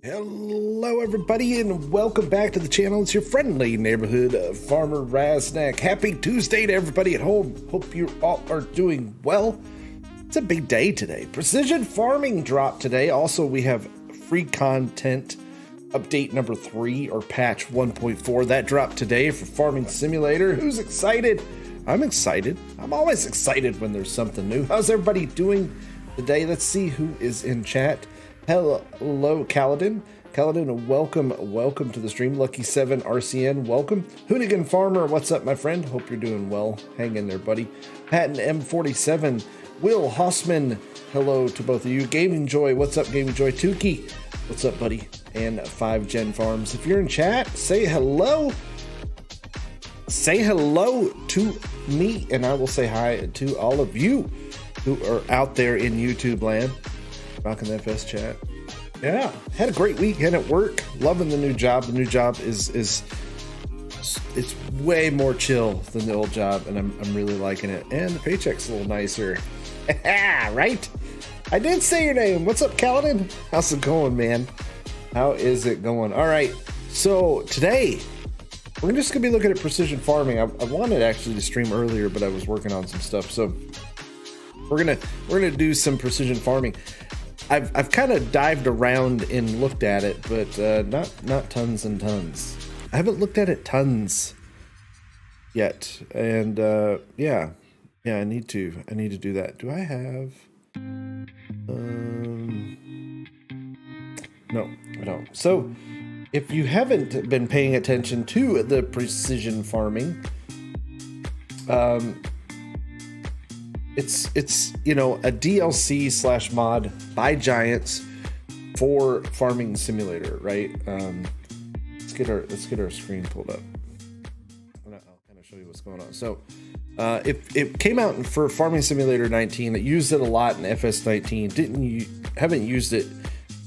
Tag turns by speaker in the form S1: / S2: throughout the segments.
S1: Hello everybody and welcome back to the channel. It's your friendly neighborhood farmer Raznac. Happy Tuesday to everybody at home. Hope you all are doing well. It's a big day today. Precision farming dropped today. Also, we have free content update number 3 or patch 1.4 that dropped today for Farming Simulator. Who's excited? I'm excited. I'm always excited when there's something new. How's everybody doing today? Let's see who is in chat. Hello, Kaladin. Kaladin, welcome to the stream. Lucky7 RCN, welcome. Hoonigan Farmer, what's up, my friend? Hope you're doing well. Hang in there, buddy. Patton M47, Will Hossman, hello to both of you. Gaming Joy, what's up, Gaming Joy? Tukey, what's up, buddy? And 5 Gen Farms. If you're in chat, say hello. Say hello to me, and I will say hi to all of you who are out there in YouTube land. Rocking the FS chat. Yeah, had a great weekend at work. Loving the new job. The new job is it's way more chill than the old job, and I'm really liking it. And the paycheck's a little nicer. Right? I did say your name. What's up, Kaladin? How's it going, man? How is it going? All right. So today we're just gonna be looking at precision farming. I wanted actually to stream earlier, but I was working on some stuff. So we're gonna do some precision farming. I've kind of dived around and looked at it, but not tons and tons. I haven't looked at it tons yet, and yeah, I need to do that. Do I have? No, I don't. So if you haven't been paying attention to the precision farming, it's you know, a DLC / mod by Giants for Farming Simulator, right? Let's get our screen pulled up. I'll kind of show you what's going on. So it came out for Farming Simulator 19. It used it a lot in FS19. Haven't used it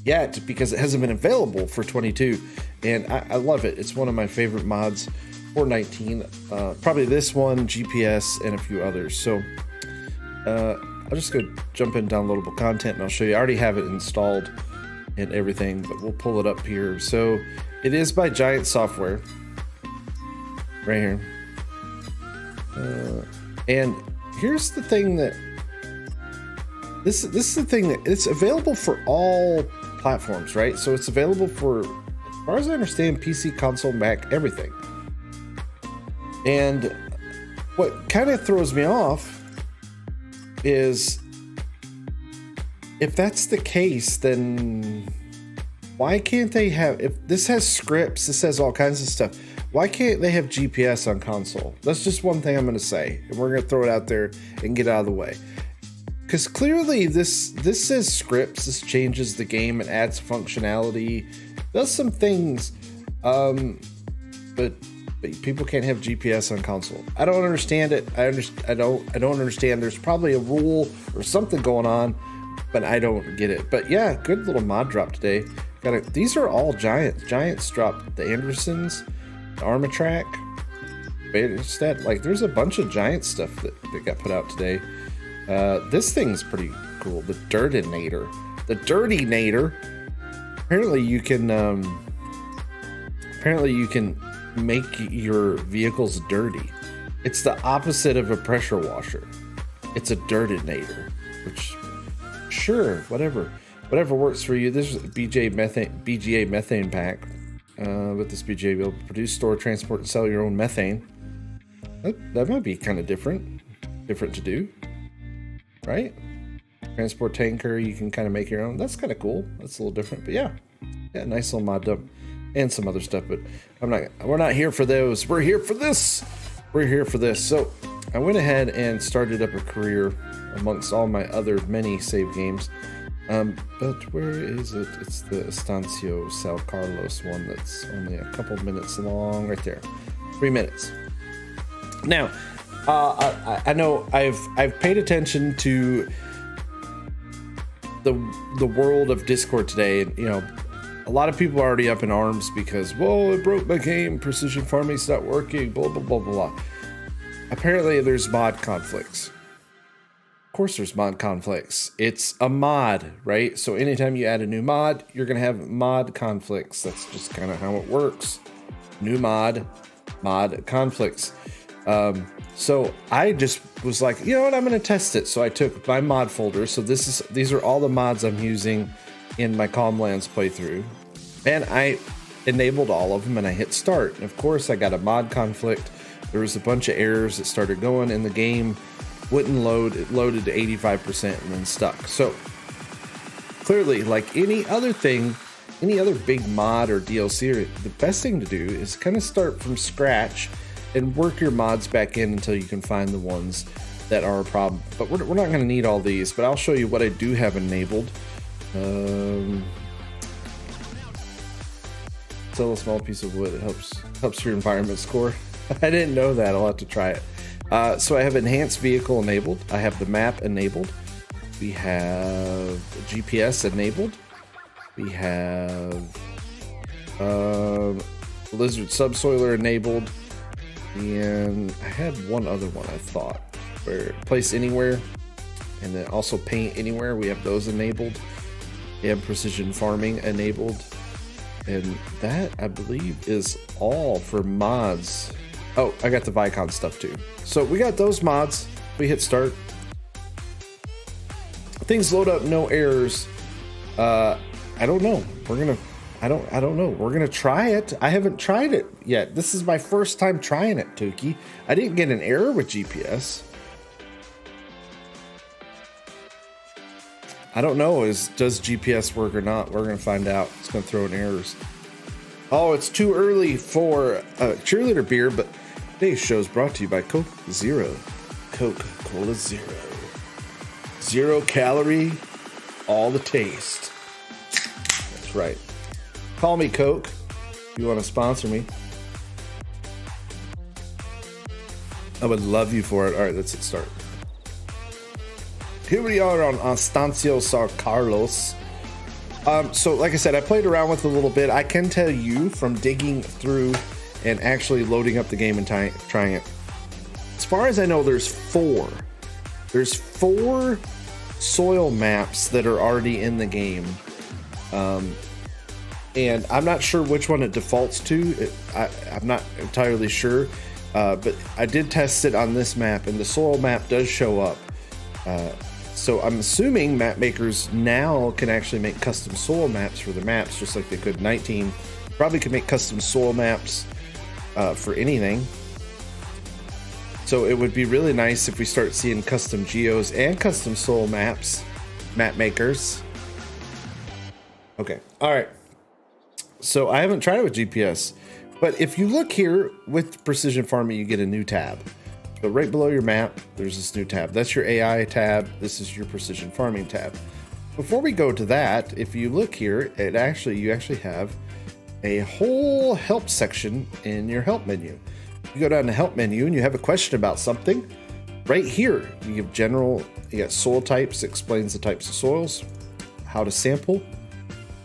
S1: yet because it hasn't been available for 22, and I love it. It's one of my favorite mods for 19. Probably this one, GPS, and a few others. So I'll just go jump in downloadable content and I'll show you. I already have it installed and everything, but we'll pull it up here. So it is by Giant Software right here. And here's the thing that this is the thing that it's available for all platforms, right? So it's available for, as far as I understand, PC, console, Mac, everything. And what kind of throws me off is, if that's the case, then why can't they have, if this has scripts, this has all kinds of stuff, why can't they have GPS on console? That's just one thing I'm going to say, and we're going to throw it out there and get out of the way, because clearly this says scripts. This changes the game and adds functionality, does some things, but people can't have GPS on console. I don't understand it. I don't understand. There's probably a rule or something going on, but I don't get it. But yeah, good little mod drop today. These are all Giants. Giants dropped the Andersons, the Armatrack, Beta, like there's a bunch of Giant stuff that got put out today. This thing's pretty cool. The Dirtinator. The Dirtinator. Apparently you can make your vehicles dirty. It's the opposite of a pressure washer. It's a Dirtinator, which, sure, whatever works for you. This is a BGA methane pack. With this BGA, you'll be able to produce, store, transport, and sell your own methane. That might be kind of different to do, right? Transport tanker, you can kind of make your own. That's kind of cool. That's a little different, but yeah, nice little mod dump. And some other stuff, but we're not here for those. We're here for this. So I went ahead and started up a career amongst all my other many save games. But where is it? It's the Estancia San Carlos one that's only a couple minutes long, right there. 3 minutes. Now, I know I've paid attention to the world of Discord today, and you know, a lot of people are already up in arms because, whoa, it broke my game, precision farming's not working, blah, blah, blah, blah. Apparently there's mod conflicts. course there's mod conflicts. It's a mod, right? So anytime you add a new mod, you're going to have mod conflicts. That's just kind of how it works. New mod conflicts. So I just was like, you know what, I'm going to test it. So I took my mod folder. So these are all the mods I'm using in my Calmlands playthrough. And I enabled all of them and I hit start. And of course I got a mod conflict. There was a bunch of errors that started going in the game. Wouldn't load. It loaded to 85% and then stuck. So clearly, like any other thing, any other big mod or DLC, the best thing to do is kind of start from scratch and work your mods back in until you can find the ones that are a problem. But we're not going to need all these, but I'll show you what I do have enabled. Sell a small piece of wood. It helps your environment score. I didn't know that. I'll have to try it. So I have enhanced vehicle enabled. I have the map enabled. We have GPS enabled. We have lizard subsoiler enabled. And I had one other one I thought, where place anywhere and then also paint anywhere. We have those enabled. And precision farming enabled. And that, I believe, is all for mods. Oh, I got the Vicon stuff too. So we got those mods. We hit start. Things load up, no errors. I don't know. I don't know. We're gonna try it. I haven't tried it yet. This is my first time trying it, Tuki. I didn't get an error with GPS. I don't know. Does GPS work or not? We're gonna find out. It's gonna throw in errors. Oh, it's too early for cheerleader beer, but today's show is brought to you by Coke Zero. Coca-Cola Zero. 0 calorie, all the taste. That's right. Call me Coke if you want to sponsor me. I would love you for it. All right, let's hit start. Here we are on Estancia San Carlos. So like I said, I played around with it a little bit. I can tell you from digging through and actually loading up the game and trying it. As far as I know, there's four soil maps that are already in the game. And I'm not sure which one it defaults to. I'm not entirely sure. But I did test it on this map, and the soil map does show up. So I'm assuming map makers now can actually make custom soil maps for the maps, just like they could in 19. Probably could make custom soil maps for anything. So it would be really nice if we start seeing custom geos and custom soil maps, map makers. Okay, all right. So I haven't tried it with GPS, but if you look here with precision farming, you get a new tab. So right below your map, there's this new tab. That's your AI tab. This is your precision farming tab. Before we go to that, if you look here, you actually have a whole help section in your help menu. You go down to help menu and you have a question about something. Right here, you give general, you got soil types, explains the types of soils, how to sample.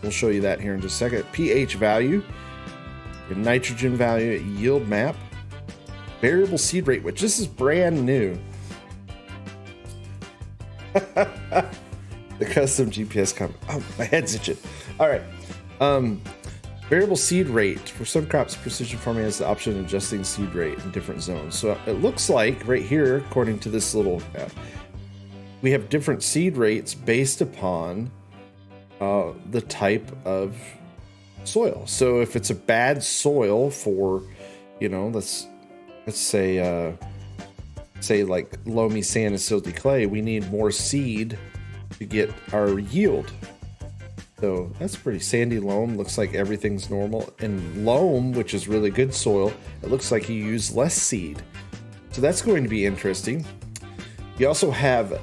S1: We'll show you that here in just a second. pH value, your nitrogen value, yield map, variable seed rate, which this is brand new. The custom GPS comment. Oh, my head's itching. All right. Variable seed rate. For some crops, precision farming has the option of adjusting seed rate in different zones. So it looks like right here, according to this little map, we have different seed rates based upon the type of soil. So if it's a bad soil for, let's say like loamy sand and silty clay, we need more seed to get our yield. So that's pretty sandy loam. Looks like everything's normal. And loam, which is really good soil, it looks like you use less seed. So that's going to be interesting. You also have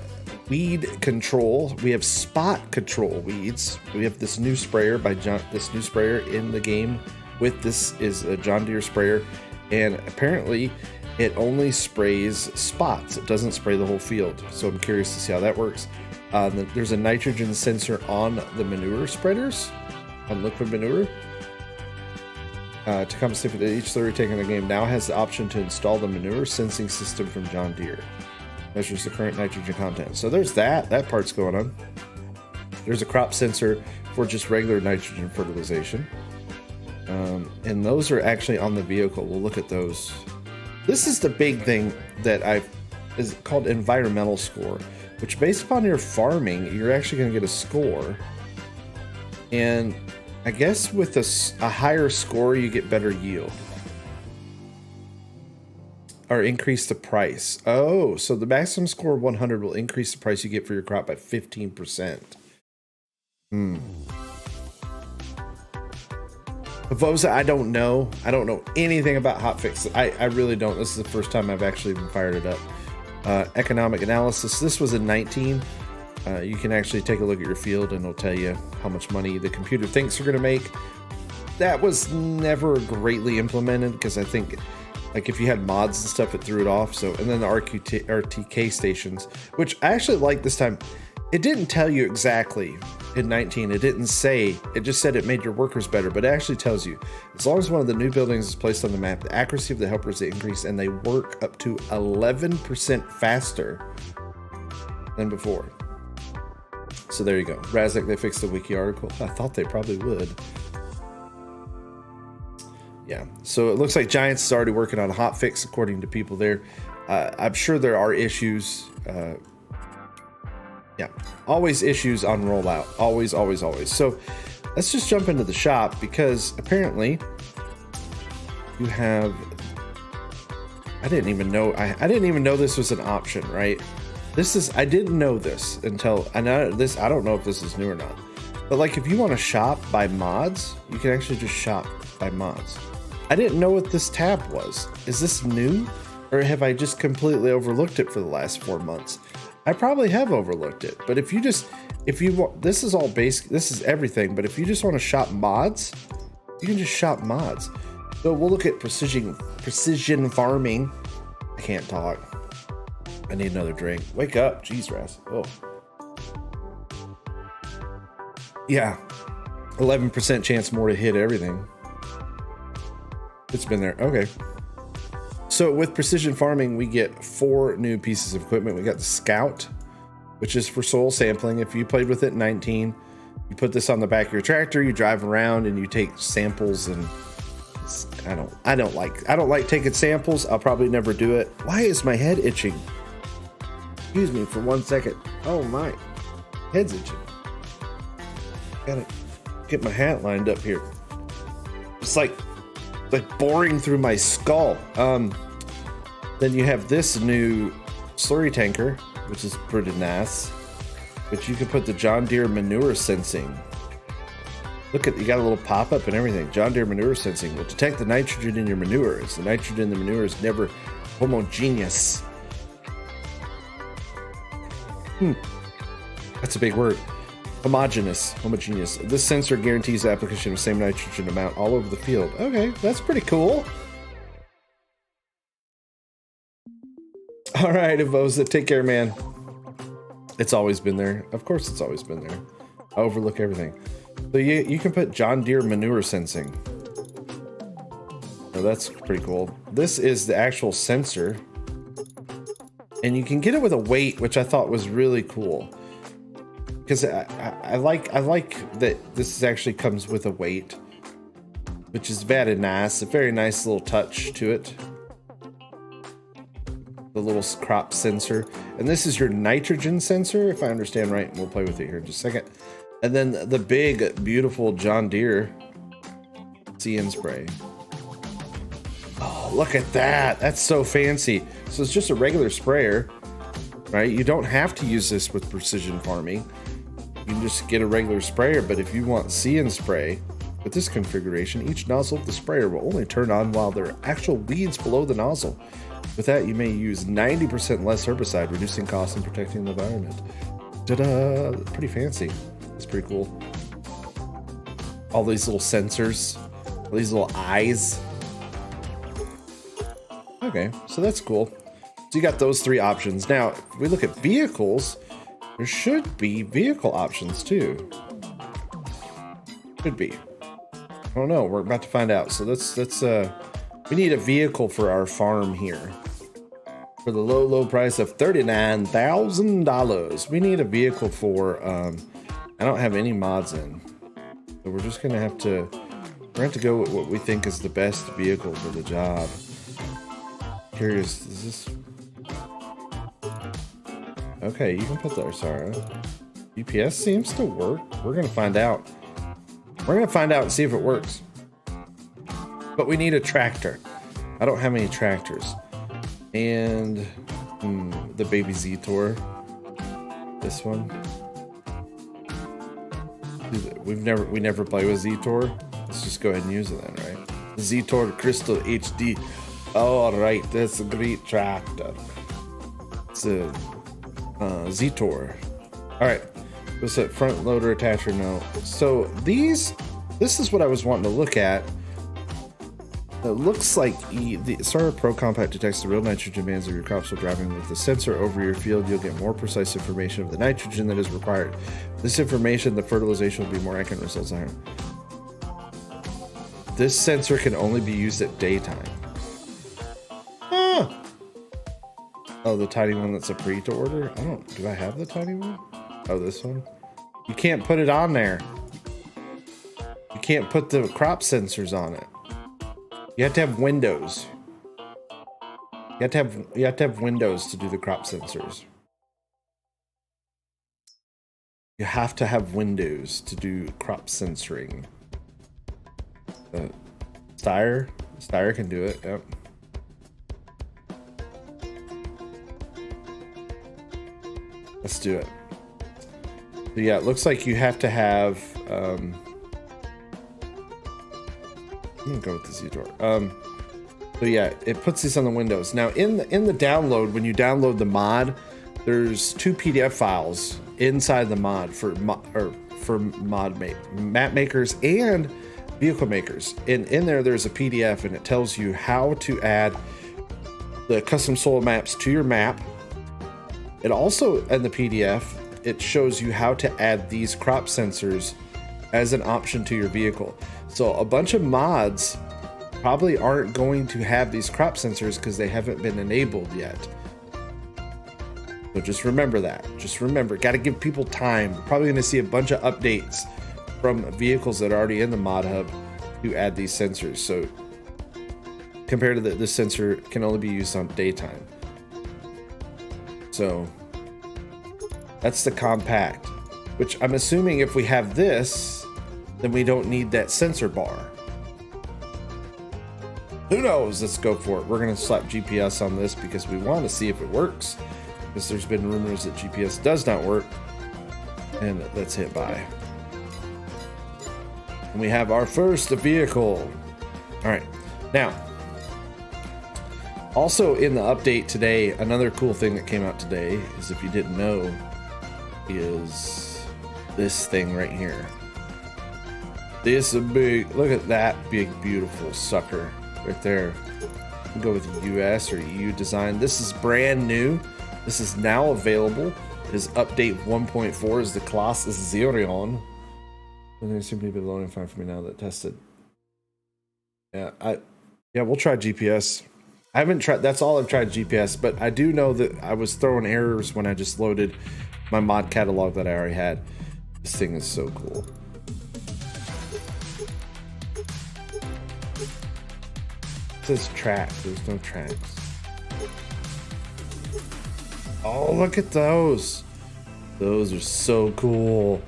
S1: weed control. We have spot control weeds. We have this new sprayer this new sprayer in the game with this is a John Deere sprayer. And apparently it only sprays spots. It doesn't spray the whole field. So I'm curious to see how that works. There's a nitrogen sensor on the manure spreaders, on liquid manure. To compensate for each slurry taken in the game now has the option to install the manure sensing system from John Deere. measures the current nitrogen content. So there's that part's going on. There's a crop sensor for just regular nitrogen fertilization. And those are actually on the vehicle. We'll look at those. This is the big thing that is called environmental score, which based upon your farming, you're actually going to get a score. And I guess with a higher score, you get better yield. Or increase the price. Oh, so the maximum score of 100 will increase the price you get for your crop by 15%. Vosa, I don't know. I don't know anything about hotfix. I really don't. This is the first time I've actually even fired it up. Economic analysis. This was in 19. You can actually take a look at your field and it'll tell you how much money the computer thinks you're going to make. That was never greatly implemented because I think like if you had mods and stuff, it threw it off. So, and then the RTK stations, which I actually like this time. It didn't tell you exactly in 19. It didn't say, it just said it made your workers better, but it actually tells you as long as one of the new buildings is placed on the map, the accuracy of the helpers increase and they work up to 11% faster than before. So there you go. Raznac, they fixed the wiki article. I thought they probably would. Yeah, so it looks like Giants is already working on a hot fix according to people there. I'm sure there are issues. Yeah, always issues on rollout. Always, always, always. So let's just jump into the shop because apparently you have. I didn't even know. I didn't even know this was an option, right? I didn't know this until I know this. I don't know if this is new or not. But like if you want to shop by mods, you can actually just shop by mods. I didn't know what this tab was. Is this new? Or have I just completely overlooked it for the last 4 months? I probably have overlooked it, but if you want, this is all basic, this is everything, but if you just want to shop mods, you can just shop mods. So we'll look at precision farming. I can't talk. I need another drink. Wake up. Jeez, Raz. Oh. Yeah. 11% chance more to hit everything. It's been there. Okay. So with precision farming, we get 4 new pieces of equipment. We got the Scout, which is for soil sampling. If you played with it in 19, you put this on the back of your tractor, you drive around and you take samples and I don't like taking samples. I'll probably never do it. Why is my head itching? Excuse me for 1 second. Oh my, head's itching. Gotta get my hat lined up here. It's like boring through my skull. Then you have this new slurry tanker, which is pretty nice. But you can put the John Deere manure sensing. Look at, you got a little pop-up and everything. John Deere manure sensing will detect the nitrogen in your manure. The nitrogen in the manure is never homogeneous. That's a big word. Homogeneous. This sensor guarantees the application of the same nitrogen amount all over the field. Okay, that's pretty cool. All right, Evosa, take care, man. It's always been there. Of course it's always been there. I overlook everything. So you can put John Deere manure sensing. So that's pretty cool. This is the actual sensor. And you can get it with a weight, which I thought was really cool. Because I like that this actually comes with a weight, which is very nice. A very nice little touch to it. The little crop sensor. And this is your nitrogen sensor, if I understand right. We'll play with it here in just a second. And then the big, beautiful John Deere See and Spray. Oh, look at that. That's so fancy. So it's just a regular sprayer, right? You don't have to use this with precision farming. You can just get a regular sprayer, but if you want See and Spray, with this configuration, each nozzle of the sprayer will only turn on while there are actual weeds below the nozzle. With that, you may use 90% less herbicide, reducing costs and protecting the environment. Ta-da! Pretty fancy. It's pretty cool. All these little sensors, all these little eyes. Okay, so that's cool. So you got those 3 options. Now, if we look at vehicles, there should be vehicle options too. Should be. I don't know. We're about to find out. So let's we need a vehicle for our farm here. for the low price of $39,000. We need a vehicle for, I don't have any mods in. So we're just gonna have to, go with what we think is the best vehicle for the job. Curious, is this? Okay, you can put the Arsara. GPS seems to work. We're gonna find out. We're gonna find out and see if it works. But we need a tractor. I don't have any tractors. And the baby Z-Tor. This one. We never play with Z-Tor. Let's just go ahead and use it then, right? Z-Tor Crystal HD. All right, that's a great tractor. It's a Z-Tor. All right, what's that? Front loader attacher? No. So this is what I was wanting to look at. It looks like the Starter Pro Compact detects the real nitrogen demands of your crops while driving. With the sensor over your field, you'll get more precise information of the nitrogen that is required. This information, the fertilization will be more accurate, results higher. This sensor can only be used at daytime. Huh. Oh, the tiny one that's a pre-to-order? Do I have the tiny one? Oh, this one? You can't put it on there. You can't put the crop sensors on it. You have to have windows. You have to have windows to do the crop sensors. You have to have windows to do crop censoring. Steyr can do it. Yep. Let's do it. So yeah, it looks like you have to have. I'm gonna go with the Z-Tor. So yeah, it puts these on the windows. Now in the download, when you download the mod, there's 2 PDF files inside the mod for map makers and vehicle makers. And in there's a PDF, and it tells you how to add the custom soil maps to your map. It also, in the PDF, it shows you how to add these crop sensors as an option to your vehicle. So a bunch of mods probably aren't going to have these crop sensors because they haven't been enabled yet. So just remember that. Just remember, got to give people time. We're probably going to see a bunch of updates from vehicles that are already in the mod hub to add these sensors. So compared to this sensor can only be used on daytime. So that's the compact, which I'm assuming if we have this, then we don't need that sensor bar. Who knows? Let's go for it. We're going to slap GPS on this because we want to see if it works, because there's been rumors that GPS does not work. And let's hit buy. And we have our first vehicle. All right. Now, also in the update today, another cool thing that came out today is, if you didn't know, is this thing right here. This is big. Look at that big, beautiful sucker right there. We'll go with US or EU design. This is brand new. This is now available. It is update 1.4. Is the class is Xerion. And they seem to be loading fine for me now that tested. Yeah, we'll try GPS. I haven't tried. That's all I've tried GPS, but I do know that I was throwing errors when I just loaded my mod catalog that I already had. This thing is so cool. It says track. There's no tracks. Oh, look at those. Those are so cool.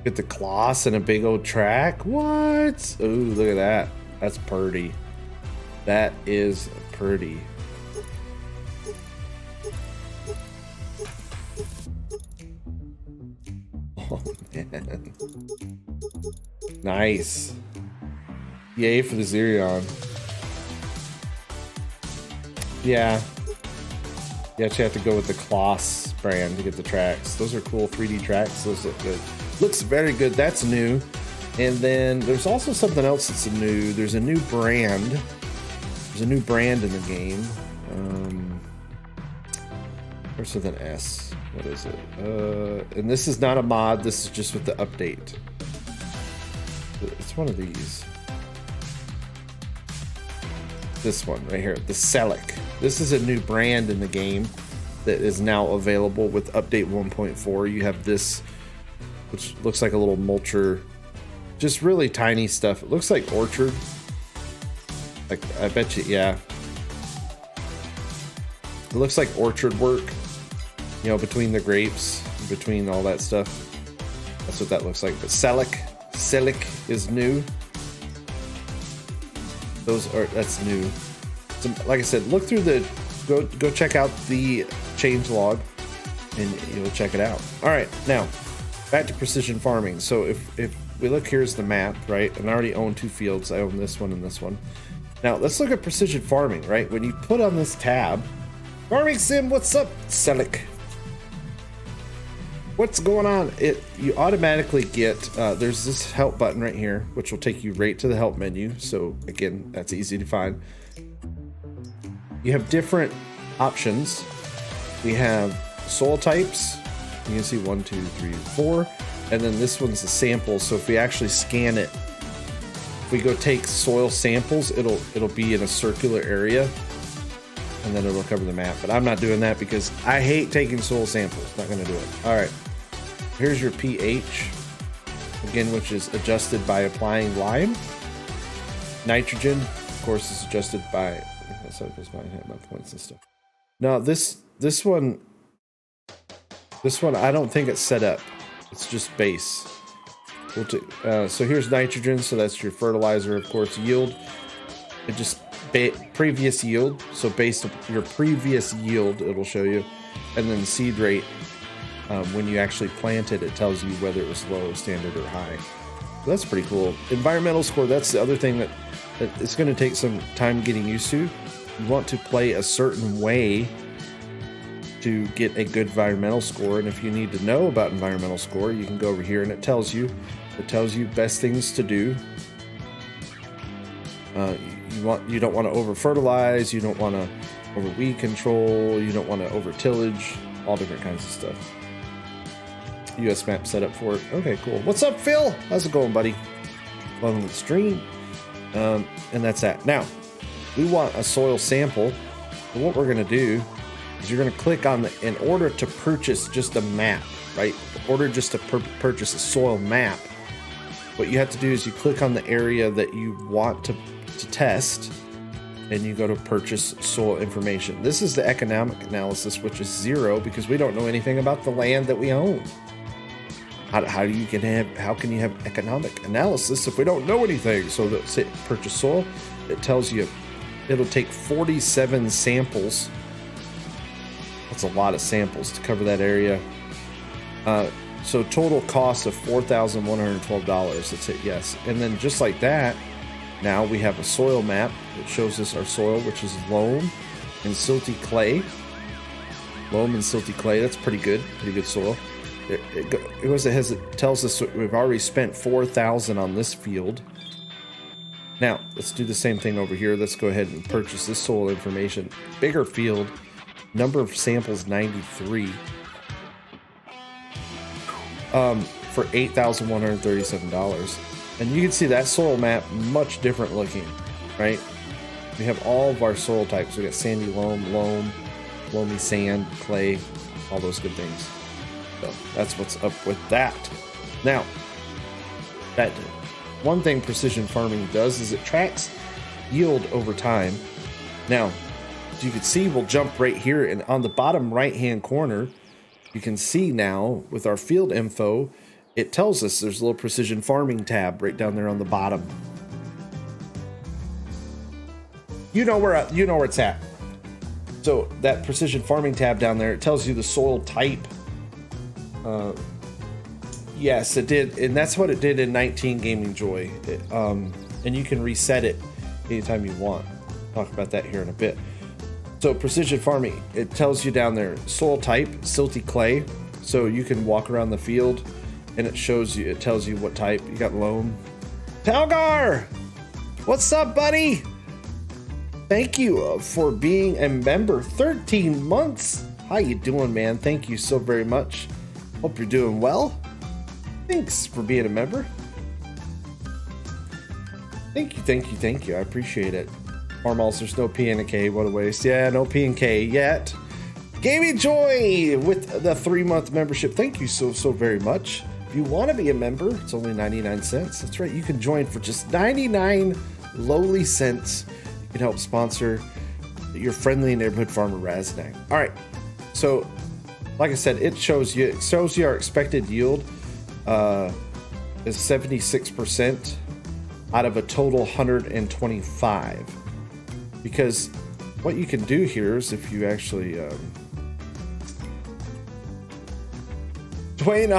S1: Get the Kloss and a big old track. What? Ooh, look at that. That's pretty. That is pretty. Oh, man. Nice. Yay for the Xerion. Yeah. You actually have to go with the Kloss brand to get the tracks. Those are cool 3D tracks. Those look good. Looks very good. That's new. And then there's also something else that's new. There's a new brand. There's a new brand in the game. Where's with an S? What is it? And this is not a mod. This is just with the update. It's one of these. This one right here. The Celic. This is a new brand in the game that is now available with update 1.4. You have this, which looks like a little mulcher, just really tiny stuff. It looks like orchard. Like, I bet you, yeah. It looks like orchard work, you know, between the grapes, between all that stuff. That's what that looks like. But Selic is new. That's new. So, like I said, look through the, go check out the change log and you'll check it out. All right, now back to precision farming. So if we look, here's the map, right? And I already own 2 fields. I own this one and this one. Now let's look at precision farming, right? When you put on this tab, farming sim, what's up, Selic? What's going on? You automatically get, there's this help button right here, which will take you right to the help menu. So again, that's easy to find. You have different options. We have soil types. You can see 1, 2, 3, 4. And then this one's a sample. So if we actually scan it, if we go take soil samples, it'll be in a circular area and then it'll cover the map. But I'm not doing that because I hate taking soil samples. Not gonna do it. All right, here's your pH, again, which is adjusted by applying lime. Nitrogen, of course, is adjusted by, so it goes by points and stuff. Now this one, I don't think it's set up. It's just base. So here's nitrogen, so that's your fertilizer, of course. Yield, it just previous yield, so based on your previous yield, it'll show you. And then seed rate, when you actually plant it, it tells you whether it was low, standard, or high. So that's pretty cool. Environmental score, that's the other thing that it's going to take some time getting used to. You want to play a certain way to get a good environmental score, and if you need to know about environmental score, you can go over here and it tells you best things to do. You don't want to over fertilize, you don't want to over weed control, you don't want to over tillage, all different kinds of stuff. US map set up for it. Okay, cool. What's up, Phil? How's it going, buddy? Welcome to the stream. And that's that. Now we want a soil sample, and what we're going to do is you're going to click on in order to purchase just a map, right? In order just to purchase a soil map, what you have to do is you click on the area that you want to test, and you go to purchase soil information. This is the economic analysis, which is 0 because we don't know anything about the land that we own. How can you have economic analysis if we don't know anything? So let's hit purchase soil. It tells you it'll take 47 samples. That's a lot of samples to cover that area. So total cost of $4,112. Let's hit yes. And then just like that, now we have a soil map that shows us our soil, which is loam and silty clay. Loam and silty clay, that's pretty good soil. It tells us we've already spent $4,000 on this field. Now, let's do the same thing over here. Let's go ahead and purchase this soil information. Bigger field, number of samples 93. For $8,137. And you can see that soil map much different looking, right? We have all of our soil types. We got sandy loam, loamy sand, clay, all those good things. So that's what's up with that. Now, that one thing precision farming does is it tracks yield over time. Now, as you can see, we'll jump right here, and on the bottom right-hand corner, you can see now with our field info, it tells us there's a little precision farming tab right down there on the bottom. You know where it's at. So that precision farming tab down there, it tells you the soil type. Yes, it did, and that's what it did in 19 Gaming Joy. And you can reset it anytime you want. Talk about that here in a bit. So precision farming, it tells you down there soil type, silty clay. So you can walk around the field, and it tells you what type. You got loam. Talgar, what's up, buddy? Thank you for being a member. 13 months. How you doing, man? Thank you so very much. Hope you're doing well. Thanks for being a member. Thank you. I appreciate it. Farmals, there's no P and a K. What a waste. Yeah, no P and K yet. Gaming Joy with the 3-month membership. Thank you so very much. If you want to be a member, it's only 99 cents. That's right. You can join for just 99 lowly cents. You can help sponsor your friendly neighborhood farmer Raznac. All right. So, like I said, it shows you our expected yield is 76% out of a total 125. Because what you can do here is if you actually Dwayne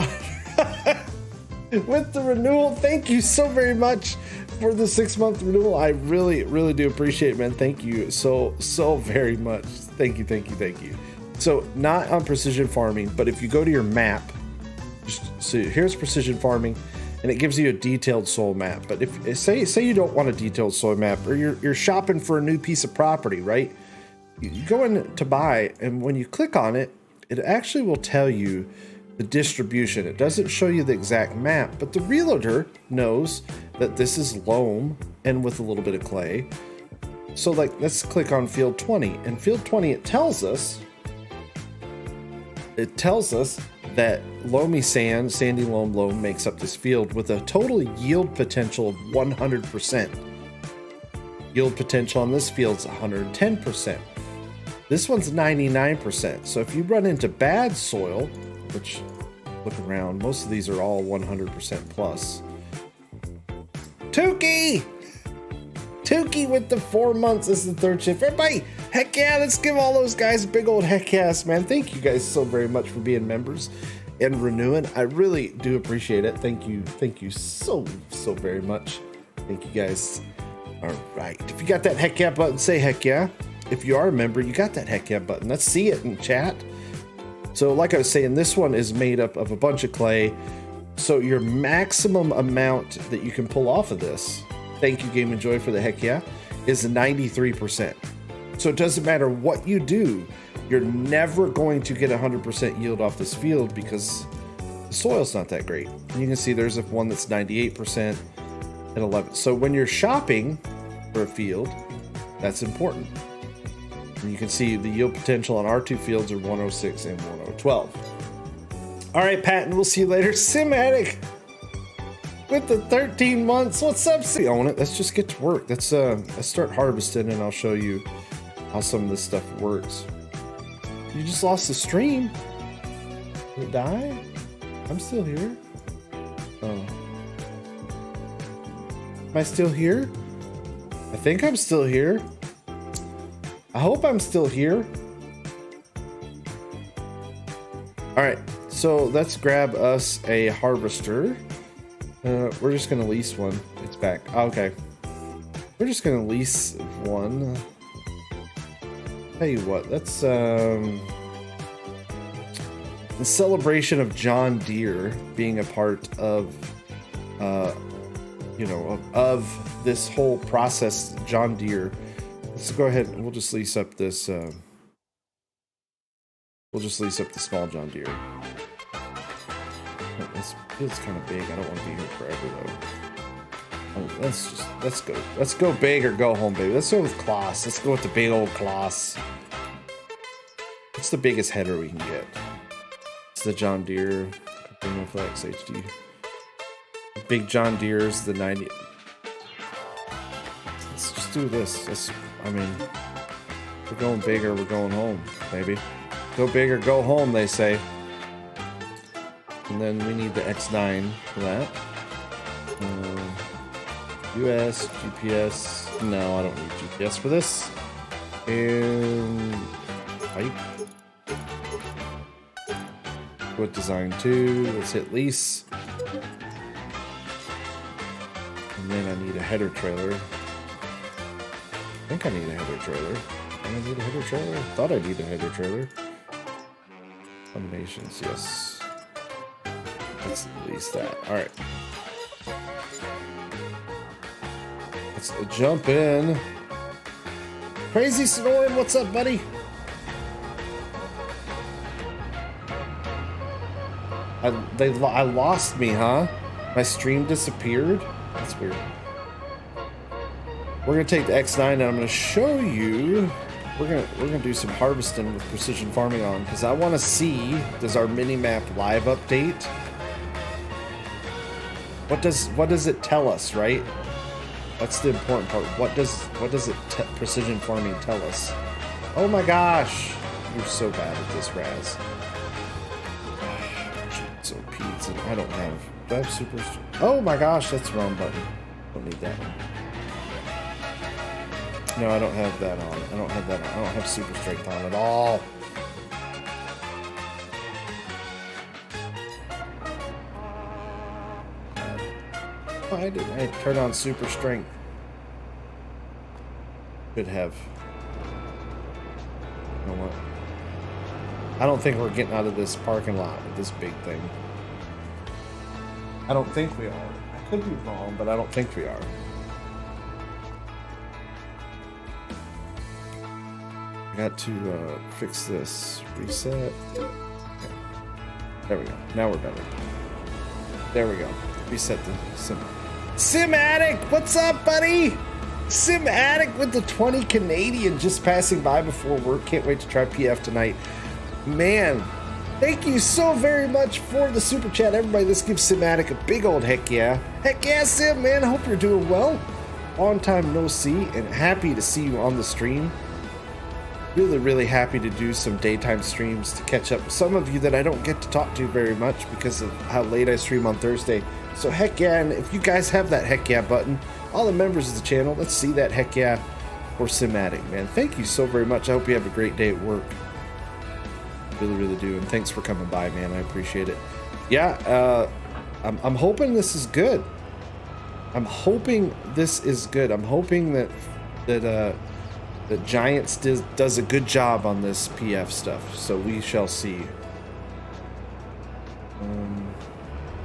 S1: with the renewal, thank you so very much for the 6-month renewal. I really do appreciate it, man. Thank you so very much. Thank you. So not on precision farming, but if you go to your map, so here's precision farming, and it gives you a detailed soil map. But if say you don't want a detailed soil map, or you're shopping for a new piece of property, right? You go in to buy, and when you click on it, it actually will tell you the distribution. It doesn't show you the exact map, but the realtor knows that this is loam and with a little bit of clay. So like, let's click on field 20, and field 20, it tells us that loamy sand, sandy loam makes up this field with a total yield potential of 100%. Yield potential on this field is 110%. This one's 99%. So if you run into bad soil, which, look around, most of these are all 100% plus. Tukey with the 4 months is the third shift. Everybody, heck yeah, let's give all those guys a big old heck yes, man. Thank you guys so very much for being members and renewing. I really do appreciate it. Thank you so very much. Thank you guys. All right, if you got that heck yeah button, say heck yeah. If you are a member, you got that heck yeah button. Let's see it in chat. So like I was saying, this one is made up of a bunch of clay. So your maximum amount that you can pull off of this, thank you Game Enjoy for the heck yeah, is 93%. So it doesn't matter what you do, you're never going to get 100% yield off this field because the soil's not that great. And you can see there's one that's 98% and 11. So when you're shopping for a field, that's important. And you can see the yield potential on our two fields are 106 and 112. All right, Patton, we'll see you later. Simatic with the 13 months. What's up? We own it. Let's just get to work. Let's start harvesting, and I'll show you how some of this stuff works. You just lost the stream. Did it die? I'm still here. Oh. Am I still here? I think I'm still here. I hope I'm still here. All right, so let's grab us a harvester. We're just gonna lease one. It's back. Okay. We're just gonna lease one. Tell you what, let's in celebration of John Deere being a part of of this whole process, John Deere. Let's go ahead and we'll just lease up this we'll just lease up the small John Deere. It's kind of big. I don't want to be here forever though. Let's go big or go home, baby. Let's go with Kloss. Let's go with the big old Kloss. What's the biggest header we can get? It's the John Deere Flex HD. Big John Deere's the 90. Let's just do this. We're going big or we're going home, baby. Go big or go home, they say. And then we need the X9 for that. US, GPS. No, I don't need GPS for this. And pipe. With design 2. Let's hit lease. And then I need a header trailer. I think I need a header trailer. I need a header trailer. I thought I need a header trailer. Combinations, yes. Let's lease that. All right. Let's jump in. Crazy Sonoran, what's up, buddy? I lost me, huh? My stream disappeared? That's weird. We're gonna take the X9 and I'm gonna show you. We're gonna do some harvesting with precision farming on because I want to see, does our mini map live update? What does it tell us, right? That's the important part. What does precision farming tell us? Oh my gosh, you're so bad at this, Raz. So pizza. I don't have. Do I have super? Oh my gosh, that's the wrong button. Don't need that one. No, I don't have that on. I don't have that on. I don't have super strength on at all. Oh, I didn't. I turned on super strength. Could have. You know what? I don't think we're getting out of this parking lot with this big thing. I don't think we are. I could be wrong, but I don't think we are. Got to fix this. Reset. Okay. There we go. Now we're better. There we go. Reset the sim. Sim Addict! What's up, buddy? Sim Addict with the 20 Canadian just passing by before work. Can't wait to try PF tonight. Man, thank you so very much for the super chat, everybody. Let's give Sim Addict a big old heck yeah. Heck yeah, Sim, man. I hope you're doing well. Long time no see, and happy to see you on the stream. Really happy to do some daytime streams to catch up with some of you that I don't get to talk to very much because of how late I stream on Thursday. So heck yeah, and if you guys have that heck yeah button, all the members of the channel, let's see that heck yeah for Sim Addict, man. Thank you so very much. I hope you have a great day at work. Really do, and thanks for coming by, man. I appreciate it. Yeah, I'm hoping this is good. I'm hoping this is good. I'm hoping that Giants does a good job on this PF stuff, so we shall see.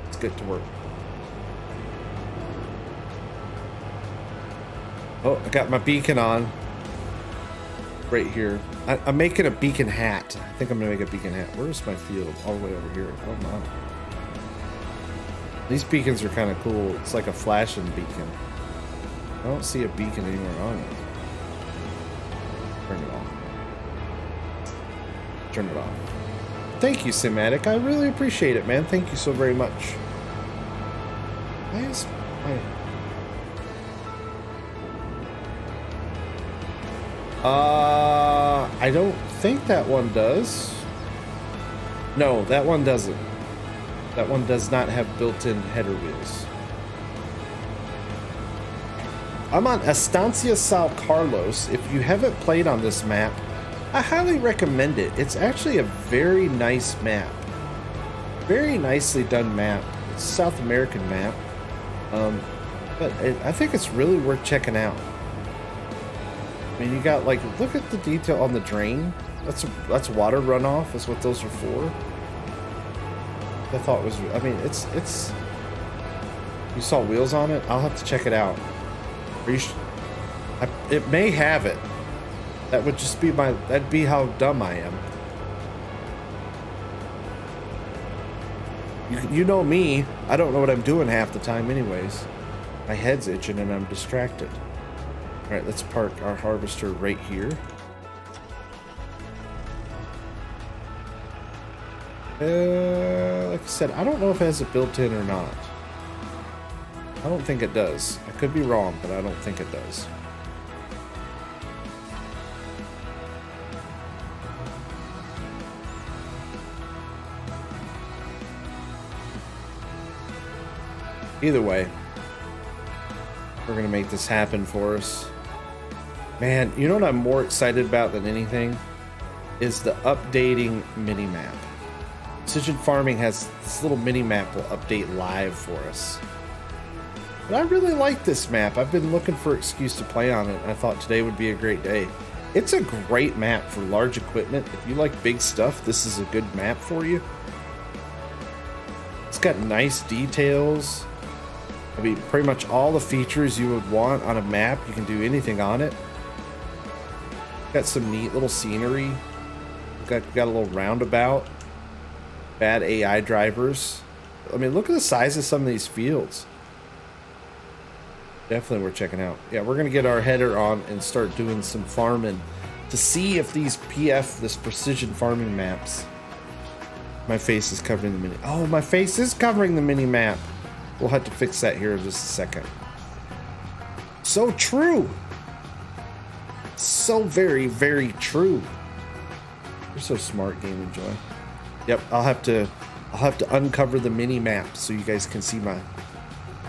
S1: Let's get to work. Oh, I got my beacon on. Right here. I'm making a beacon hat. I think I'm gonna make a beacon hat. Where's my field? All the way over here. Oh my. These beacons are kind of cool. It's like a flashing beacon. I don't see a beacon anywhere on it. Turn it off. Turn it off. Thank you, Simatic. I really appreciate it, man. Thank you so very much. I don't think that one does. No, that one doesn't. That one does not have built-in header wheels. I'm on Estancia Sao Carlos. If you haven't played on this map, I highly recommend it. It's actually a very nice map. Very nicely done map. It's a South American map. But I think it's really worth checking out. I mean, you got, like, look at the detail on the drain. That's water runoff. That's what those are for. I thought it was, I mean, it's. You saw wheels on it? I'll have to check it out. It may have it. That would just be that'd be how dumb I am. You know me. I don't know what I'm doing half the time anyways. My head's itching and I'm distracted. All right, let's park our harvester right here. Like I said, I don't know if it has a built-in or not. I don't think it does. I could be wrong, but I don't think it does. Either way, we're gonna make this happen for us. Man, you know what I'm more excited about than anything? Is the updating mini-map. Precision Farming has this little mini-map will update live for us. But I really like this map. I've been looking for an excuse to play on it, and I thought today would be a great day. It's a great map for large equipment. If you like big stuff, this is a good map for you. It's got nice details. I mean, pretty much all the features you would want on a map. You can do anything on it. Got some neat little scenery. Got a little roundabout. Bad AI drivers. I mean, look at the size of some of these fields. Definitely worth checking out. Yeah, we're gonna get our header on and start doing some farming to see if these this precision farming maps. My face is covering the mini. Oh, my face is covering the mini map. We'll have to fix that here in just a second. So true. So very, very true. You're so smart, Game Joy. Yep, I'll have to uncover the mini map so you guys can see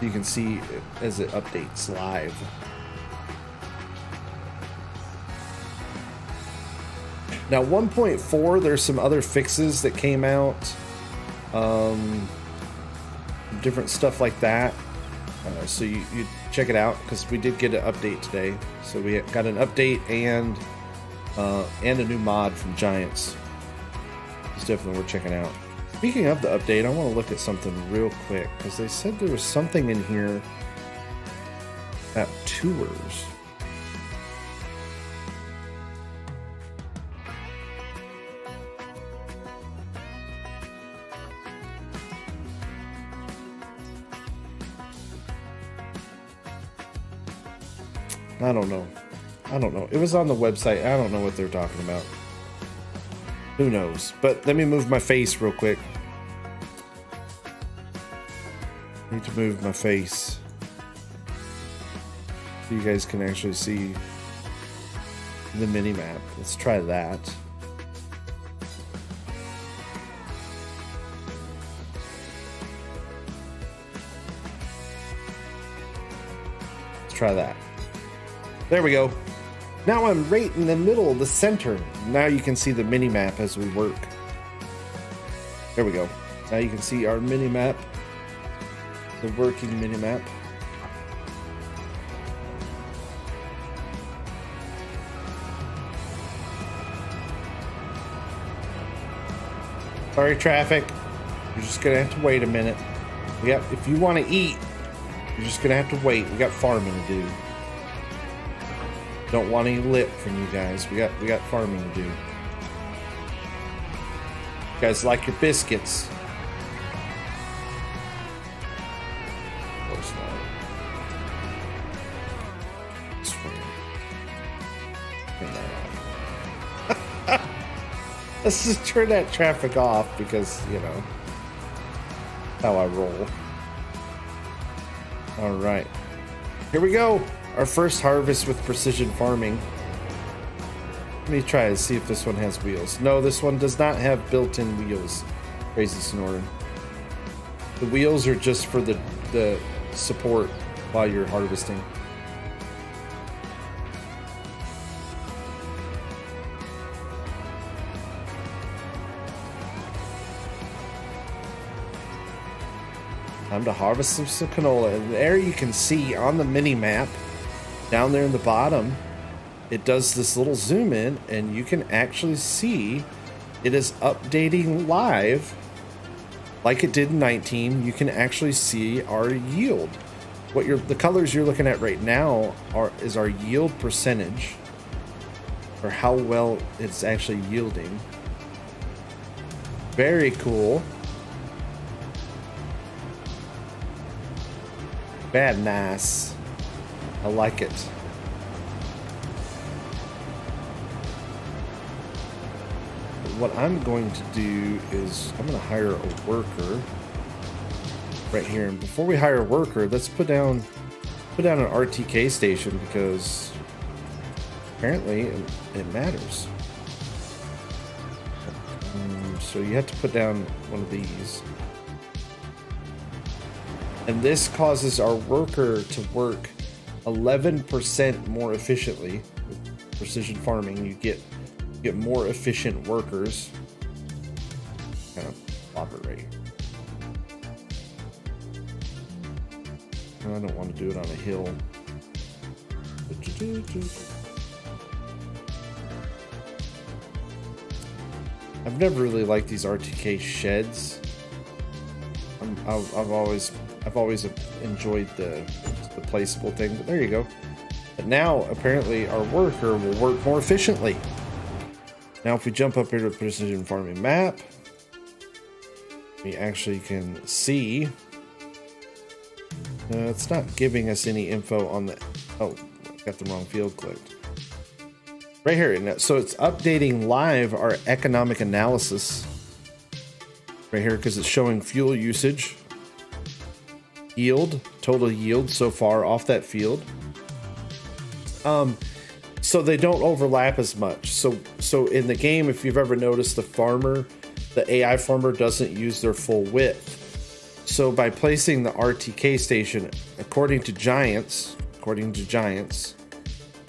S1: you can see it as it updates live. Now 1.4, there's some other fixes that came out, different stuff like that. So you check it out because we did get an update today. So we got an update and a new mod from Giants. It's definitely worth checking out. Speaking of the update, I want to look at something real quick because they said there was something in here about tours. I don't know. It was on the website. I don't know what they're talking about. Who knows? But let me move my face real quick. Need to move my face so you guys can actually see the mini map. Let's try that. Let's try that. There we go. Now I'm right in the middle, the center. Now you can see the mini map as we work. There we go. Now you can see our mini map, the working mini map. Sorry, traffic. You're just gonna have to wait a minute. If you want to eat, you're just gonna have to wait. We got farming to do. Don't want any lip from you guys. We got farming to do. You guys like your biscuits? Of course not. Let's just turn that traffic off because, you know, how I roll. All right, here we go. Our first harvest with precision farming. Let me try to see if this one has wheels. No, this one does not have built-in wheels. Crazy snoring. The wheels are just for the support while you're harvesting. Time to harvest some canola. And there you can see on the mini map, down there in the bottom, it does this little zoom in and you can actually see it is updating live like it did in 19. You can actually see our yield. The colors you're looking at right now is our yield percentage, or how well it's actually yielding. Very cool. Bad nice. I like it. What I'm going to do is I'm going to hire a worker right here. And before we hire a worker, let's put down an RTK station because apparently it matters. So you have to put down one of these. And this causes our worker to work 11% more efficiently. With precision farming, you get more efficient workers. Kind of plop it right here. I don't want to do it on a hill. I've never really liked these RTK sheds. I've always enjoyed the placeable thing, but there you go. But now apparently our worker will work more efficiently. Now if we jump up here to the precision farming map, we actually can see It's not giving us any info on the... Oh, got the wrong field clicked. Right here. So it's updating live our economic analysis. Right here, because it's showing fuel usage. Yield. Total yield so far off that field. So they don't overlap as much. So in the game, if you've ever noticed, the AI farmer doesn't use their full width. So by placing the RTK station, according to Giants,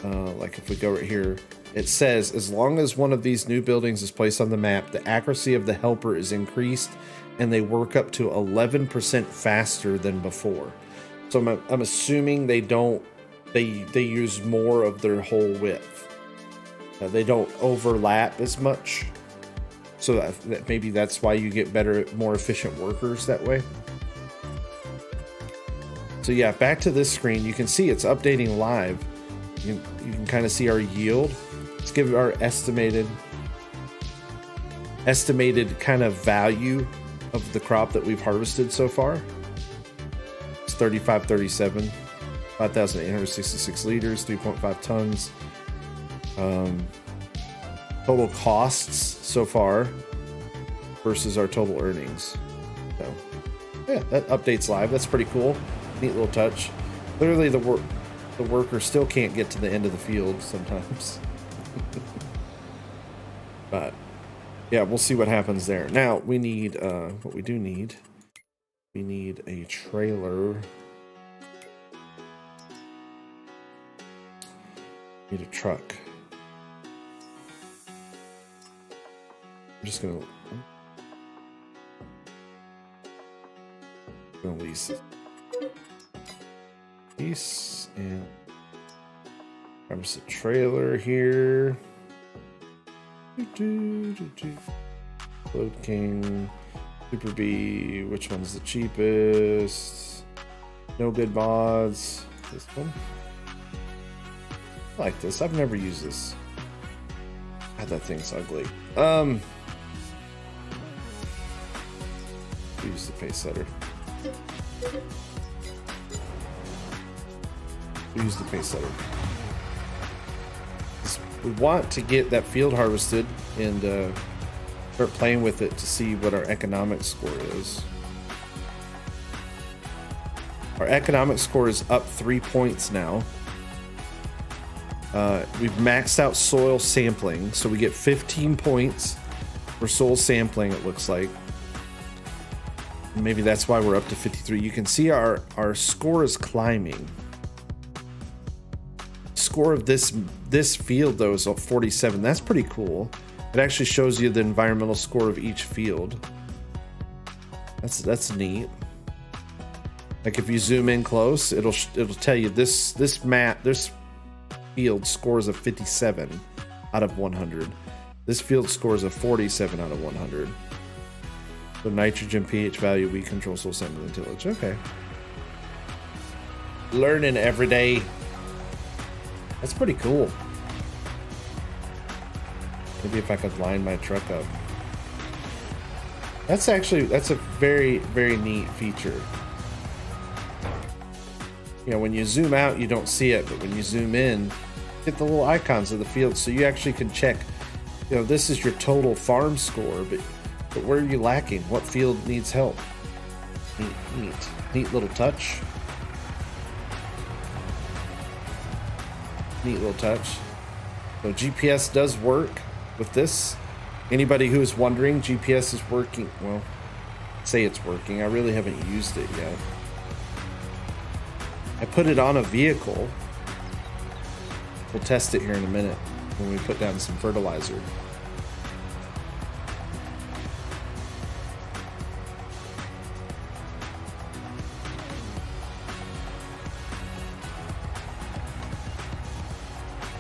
S1: like if we go right here, it says, as long as one of these new buildings is placed on the map, the accuracy of the helper is increased and they work up to 11% faster than before. So I'm assuming they use more of their whole width. They don't overlap as much. So that maybe that's why you get better, more efficient workers that way. So yeah, back to this screen, you can see it's updating live. You can kind of see our yield. Let's give our estimated kind of value of the crop that we've harvested so far. It's 3537, 5,866 liters, 3.5 tons. Total costs so far versus our total earnings. So yeah, that updates live. That's pretty cool. Neat little touch. Literally the worker still can't get to the end of the field sometimes. But yeah, we'll see what happens there. Now we need what we do need. We need a trailer. Need a truck. I'm just gonna lease it. Lease and there's a trailer here. Load King, Super B. Which one's the cheapest? No good mods. This one. I like this. I've never used this. God, that thing's ugly. Use the pace setter. Use the pace setter. We want to get that field harvested and start playing with it to see what our economic score is. Our economic score is up 3 points now. We've maxed out soil sampling, so we get 15 points for soil sampling, it looks like. Maybe that's why we're up to 53. You can see our score is climbing. Score of this field though is 47. That's pretty cool. It actually shows you the environmental score of each field. That's neat. Like if you zoom in close, it'll tell you this field scores a 57 out of 100. This field scores a 47 out of 100. So nitrogen, pH value, weed control, soil sample intelligence. Okay. Learning every day. That's pretty cool. Maybe if I could line my truck up. That's a very, very neat feature. You know, when you zoom out, you don't see it, but when you zoom in, you get the little icons of the field, so you actually can check, you know, this is your total farm score, but where are you lacking? What field needs help? Neat little touch. Neat little touch. So GPS does work with this. Anybody who's wondering, GPS is working. Well, say it's working. I really haven't used it yet. I put it on a vehicle. We'll test it here in a minute when we put down some fertilizer.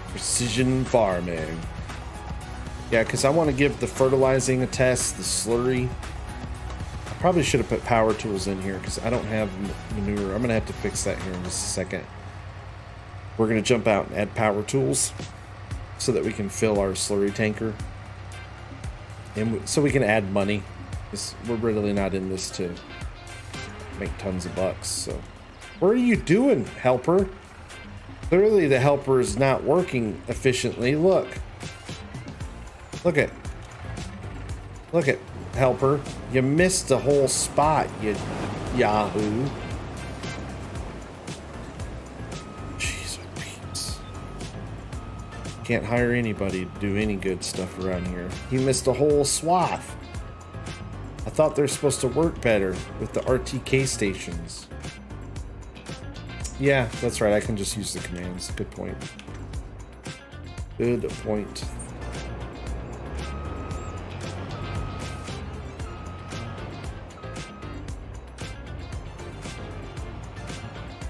S1: Precision farming. Yeah, because I want to give the fertilizing a test, the slurry. I probably should have put power tools in here because I don't have manure. I'm going to have to fix that here in just a second. We're going to jump out and add power tools so that we can fill our slurry tanker. And so we can add money. We're really not in this to make tons of bucks. So What are you doing, helper? Clearly the helper is not working efficiently. Look. Look at helper. You missed the whole spot, you yahoo. Jeez, peeps. Can't hire anybody to do any good stuff around here. He missed a whole swath. I thought they're supposed to work better with the RTK stations. Yeah, that's right. I can just use the commands. Good point. Good point.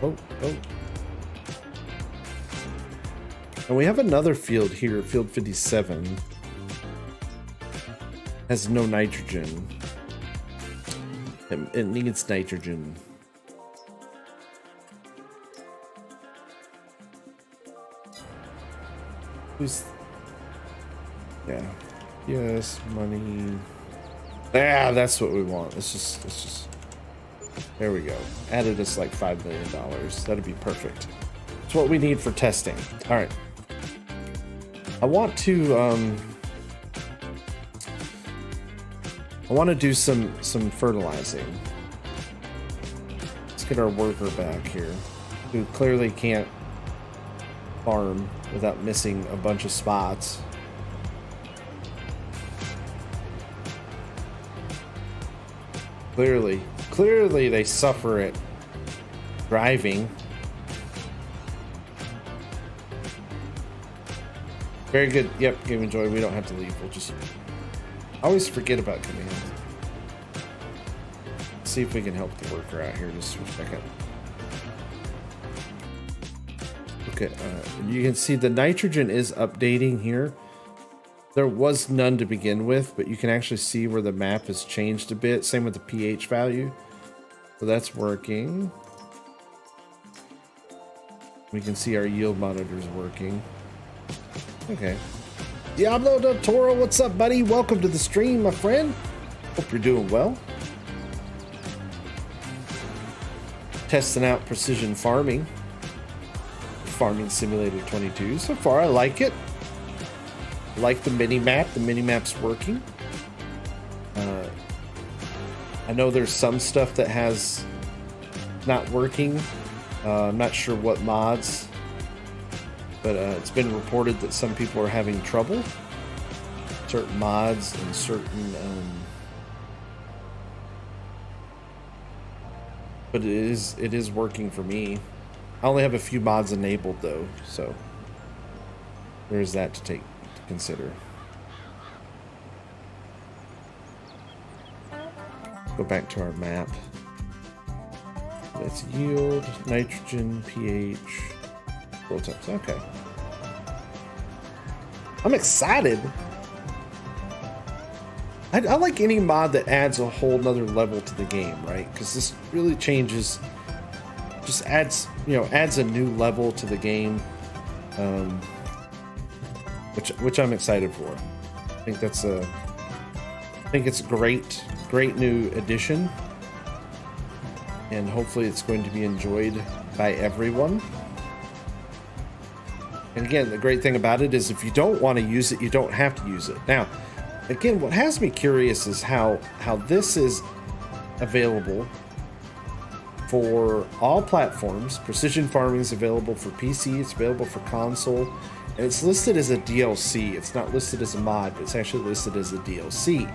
S1: Oh. And we have another field here, field 57. Has no nitrogen. It needs nitrogen. Yeah. Yes, money. Yeah, that's what we want. Let's just. There we go. Added us like $5 million. That'd be perfect. It's what we need for testing. All right. I want to do some fertilizing. Let's get our worker back here, who clearly can't farm without missing a bunch of spots. Clearly they suffer at driving. Very good. Yep, Game Enjoy. We don't have to leave. We'll just always forget about commands. See if we can help the worker out here just for a second. Okay, you can see the nitrogen is updating here. There was none to begin with, but you can actually see where the map has changed a bit. Same with the pH value. So that's working. We can see our yield monitors working. Okay. Diablo del Toro, what's up, buddy? Welcome to the stream, my friend. Hope you're doing well. Testing out precision farming. Farming Simulator 22. So far, I like it. I like the mini-map. The mini-map's working. I know there's some stuff that has not working. I'm not sure what mods, but it's been reported that some people are having trouble. Certain mods and certain... but it is working for me. I only have a few mods enabled though, so there's that to consider. Go back to our map. That's yield, nitrogen, pH, flow temps. Okay. I'm excited. I like any mod that adds a whole nother level to the game, right? Because this really changes, just adds a new level to the game, which I'm excited for. I think it's a great new addition, and hopefully it's going to be enjoyed by everyone. And again, the great thing about it is if you don't want to use it, you don't have to use it. Now, again, what has me curious is how this is available for all platforms. Precision farming is available for PC, it's available for console, and it's listed as a DLC. It's not listed as a mod, but it's actually listed as a DLC.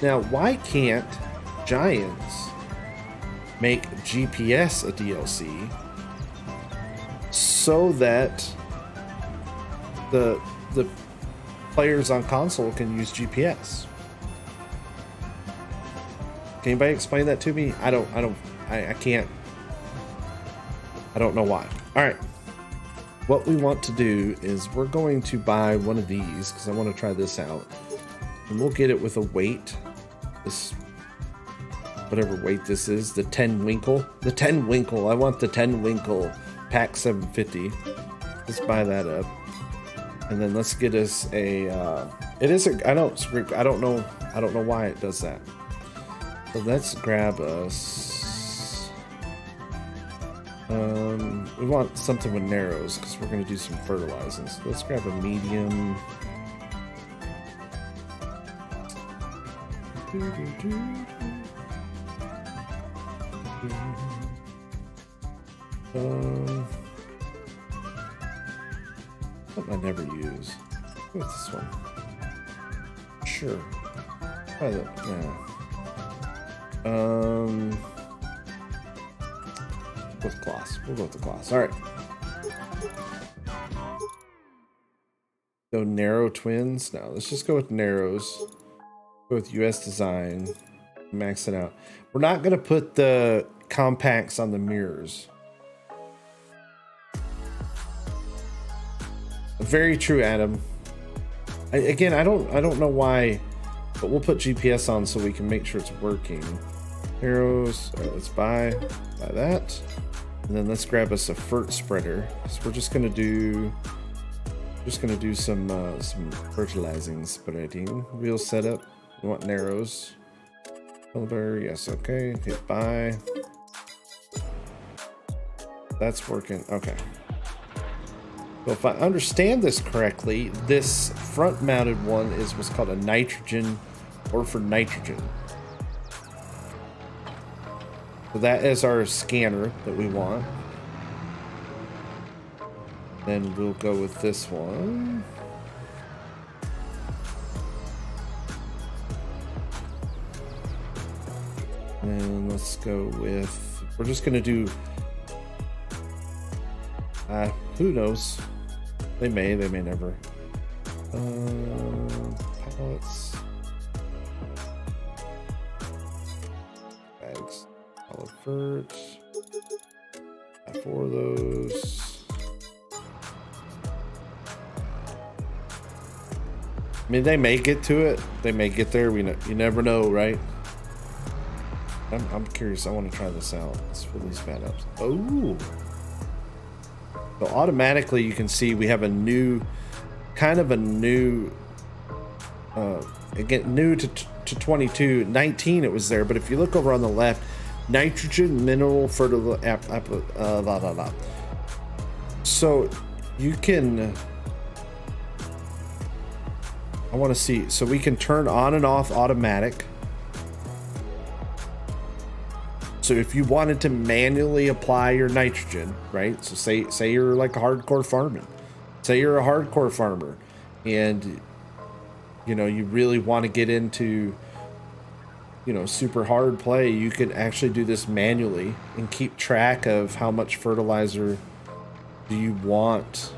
S1: Now, why can't Giants make GPS a DLC so that the players on console can use GPS? Can anybody explain that to me? I can't. I don't know why. All right. What we want to do is we're going to buy one of these because I want to try this out, and we'll get it with a weight. This, whatever weight this is, the 10 Winkle. The 10 Winkle. I want the 10 Winkle pack 750. Let's buy that up. And then let's get us a I don't know why it does that. So let's grab us We want something with narrows because we're going to do some fertilizing. So let's grab a medium. Something I never use. What's this one? Sure. Try that. Yeah. With gloss. We'll go with the gloss. All right. Go narrow twins. No, let's just go with narrows. Go with US design. Max it out. We're not going to put the compacts on the mirrors. Very true, Adam. Again, I don't know why, but we'll put GPS on so we can make sure it's working. Arrows. All right, let's buy that. And then let's grab us a fert spreader. So we're just gonna do some fertilizing spreading. Wheel setup. We want narrows. Color, yes, okay. Hit buy. That's working. Okay. So if I understand this correctly, this front mounted one is what's called a nitrogen or for nitrogen. So that is our scanner that we want. Then we'll go with this one. And let's go with, we're just going to do, who knows? They may never. Pallets. Bags. Olive fert. 4 of those. I mean, they may get to it. They may get there. You never know, right? I'm curious. I want to try this out. Let's fill these bad ups. Oh. So automatically you can see we have a new, again, new to 22, 19 it was there, but if you look over on the left, nitrogen, mineral, fertilizer, So you can, I want to see, so we can turn on and off automatic. So if you wanted to manually apply your nitrogen, right? So say you're like a hardcore farmer. Say you're a hardcore farmer and you know, you really want to get into, you know, super hard play, you can actually do this manually and keep track of how much fertilizer do you want.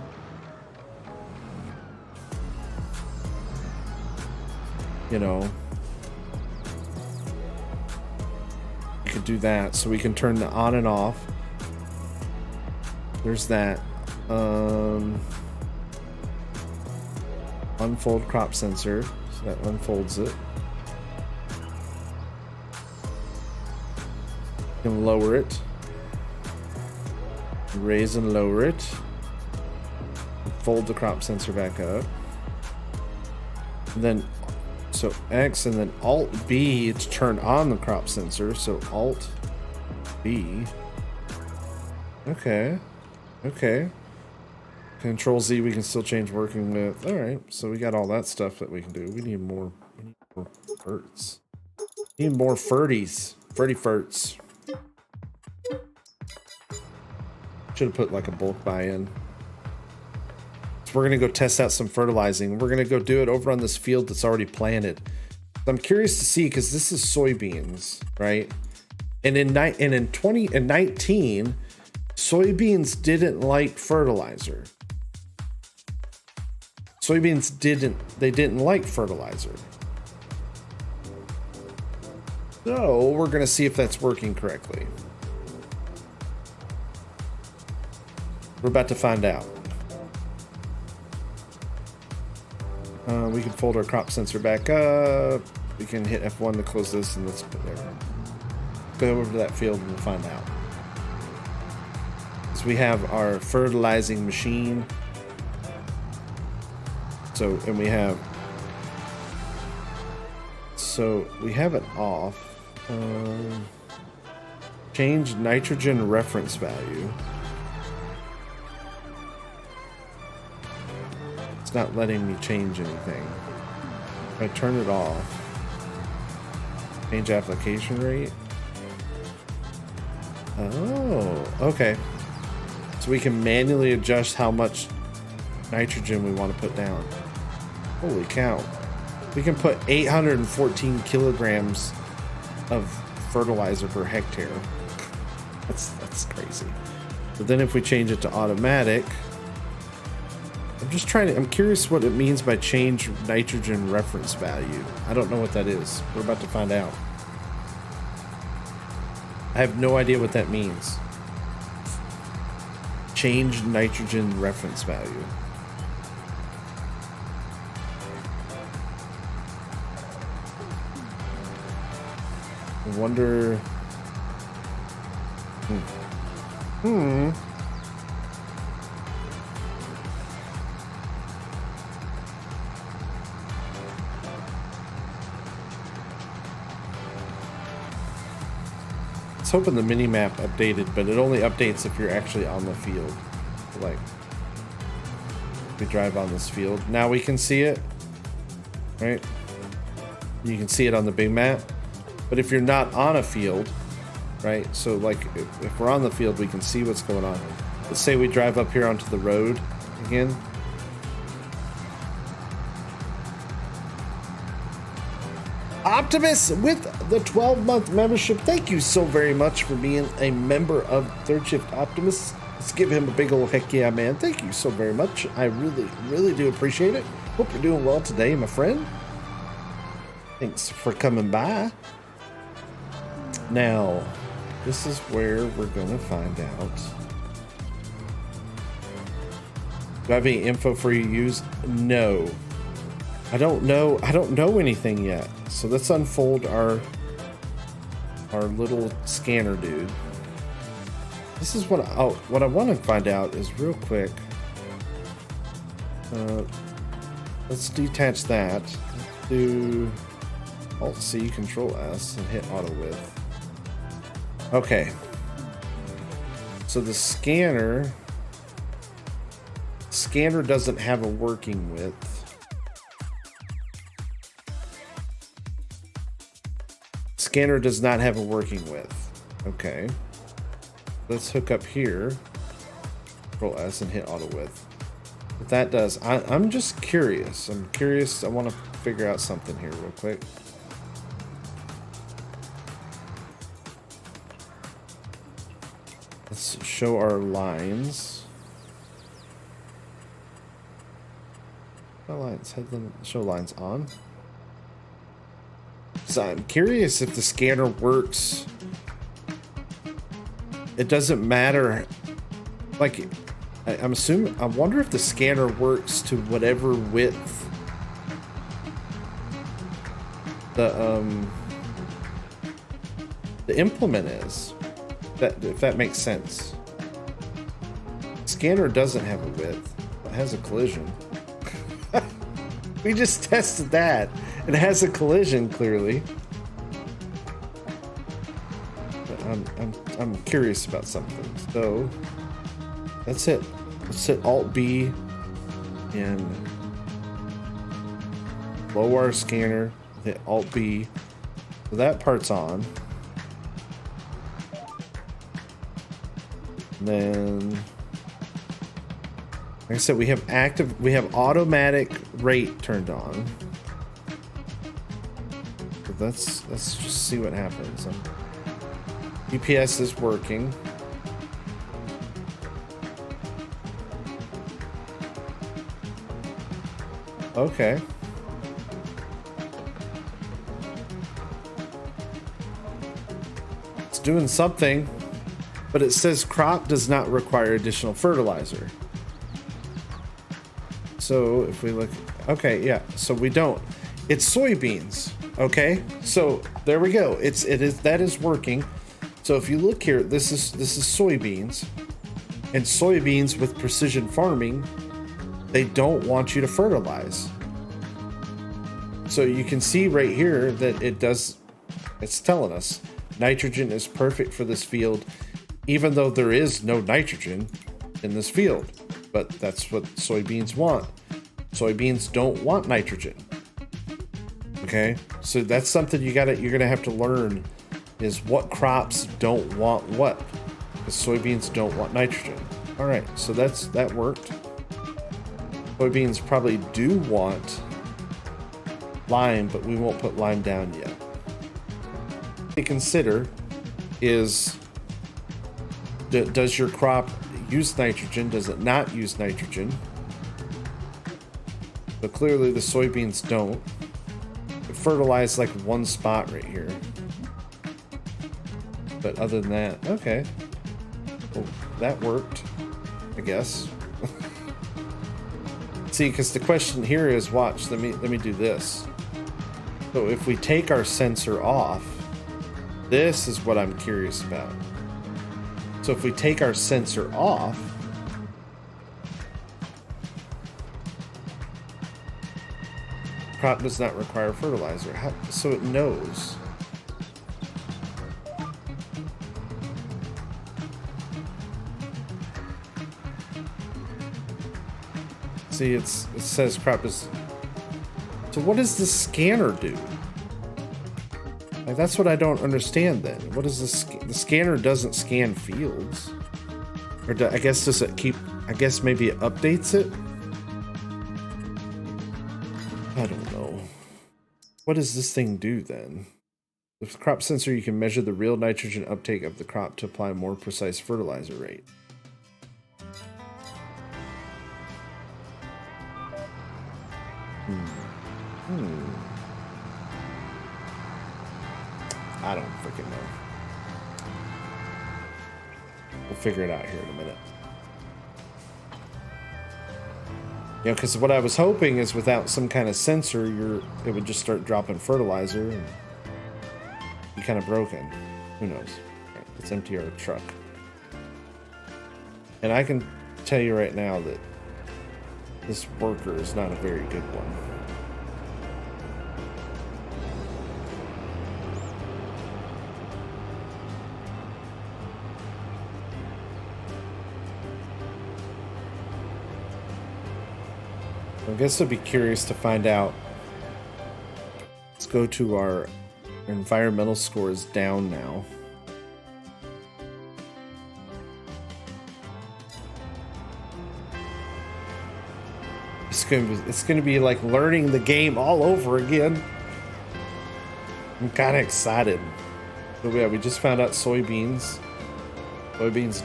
S1: You know, you could do that. So we can turn the on and off. There's that. Unfold crop sensor. So that unfolds it. You can lower it. Raise and lower it. Fold the crop sensor back up. And then so X and then Alt B to turn on the crop sensor. So Alt B. Okay. Okay. Control Z we can still change working with. Alright, so we got all that stuff that we can do. We need more ferts. Need more ferties. Ferty ferts. Should have put like a bulk buy-in. So we're gonna go test out some fertilizing. We're gonna go do it over on this field that's already planted. I'm curious to see because this is soybeans, right? And in 2019, soybeans didn't like fertilizer. Soybeans didn't like fertilizer. So we're gonna see if that's working correctly. We're about to find out. We can fold our crop sensor back up. We can hit F1 to close this, and let's put there. Go over to that field and we'll find out. So we have our fertilizing machine. So, and we have it off. Change nitrogen reference value. It's not letting me change anything. If I turn it off. Change application rate. Oh, okay. So we can manually adjust how much nitrogen we want to put down. Holy cow. We can put 814 kilograms of fertilizer per hectare. That's crazy. But then if we change it to automatic, I'm curious what it means by change nitrogen reference value. I don't know what that is. We're about to find out. I have no idea what that means. Change nitrogen reference value. I wonder. I was hoping the mini map updated, but it only updates if you're actually on the field. Like, we drive on this field. Now we can see it, right? You can see it on the big map. But if you're not on a field, right? So like if we're on the field, we can see what's going on. Let's say we drive up here onto the road again. Optimus with the 12-month membership. Thank you so very much for being a member of Third Shift Optimus. Let's give him a big old heck yeah, man. Thank you so very much. I really do appreciate it. Hope you're doing well today, my friend. Thanks for coming by. Now, this is where we're going to find out. Do I have any info for you to use? No. I don't know anything yet. So let's unfold our little scanner dude. This is what I want to find out is real quick. Let's detach that. Do Alt-C, Control-S, and hit auto width. Okay. So the scanner doesn't have a working width. Scanner does not have a working width. Okay. Let's hook up here. Control S and hit auto width. What that does, I'm just curious. I'm curious. I want to figure out something here real quick. Let's show our lines. Show lines on. So I'm curious if the scanner works. It doesn't matter. Like, I'm assuming. I wonder if the scanner works to whatever width the implement is. If that makes sense. Scanner doesn't have a width. It has a collision. We just tested that. It has a collision, clearly. But I'm curious about something. So that's it. Let's hit Alt B and lower our scanner. Hit Alt B. So that part's on. And then, like I said, we have automatic rate turned on. So let's just see what happens. GPS is working. Okay. It's doing something. But it says crop does not require additional fertilizer. So if we look, okay, yeah, so we don't. It's soybeans, okay? So there we go. That is working. So if you look here, this is soybeans. And soybeans with precision farming, they don't want you to fertilize. So you can see right here that it's telling us nitrogen is perfect for this field, even though there is no nitrogen in this field. But that's what soybeans want. Soybeans don't want nitrogen. Okay, so that's something you're gonna have to learn, is what crops don't want what. Because soybeans don't want nitrogen. All right, so that worked. Soybeans probably do want lime, but we won't put lime down yet. To consider is, does your crop use nitrogen? Does it not use nitrogen? But clearly the soybeans don't. It fertilized like one spot right here. But other than that, okay. Well, that worked, I guess. See, because the question here is, watch, let me do this. So if we take our sensor off, this is what I'm curious about. So if we take our sensor off, crop does not require fertilizer. So it knows. See, it says crop is. So what does the scanner do? Like, that's what I don't understand then. What is the scanner doesn't scan fields. Or I guess does it keep, I guess maybe it updates it? I don't know. What does this thing do then? With crop sensor, you can measure the real nitrogen uptake of the crop to apply a more precise fertilizer rate. I don't freaking know. We'll figure it out here in a minute. You know, because what I was hoping is without some kind of sensor, it would just start dropping fertilizer and be kind of broken. Who knows? Right, let's empty our truck. And I can tell you right now that this worker is not a very good one. I guess I'd be curious to find out. Let's go to our environmental scores down now. It's gonna be like learning the game all over again. I'm kind of excited. So yeah, we just found out soybeans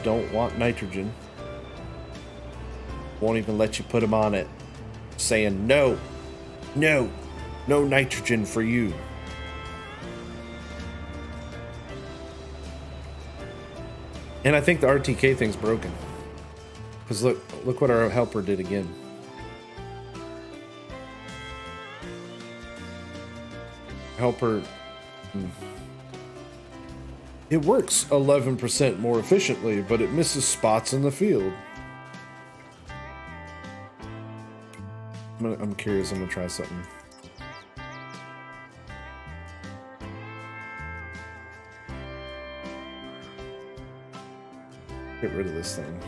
S1: don't want nitrogen. Won't even let you put them on it. Saying no nitrogen for you. And I think the RTK thing's broken. Because look what our helper did again. Helper, it works 11% more efficiently, but it misses spots in the field. I'm curious. I'm gonna try something. Get rid of this thing.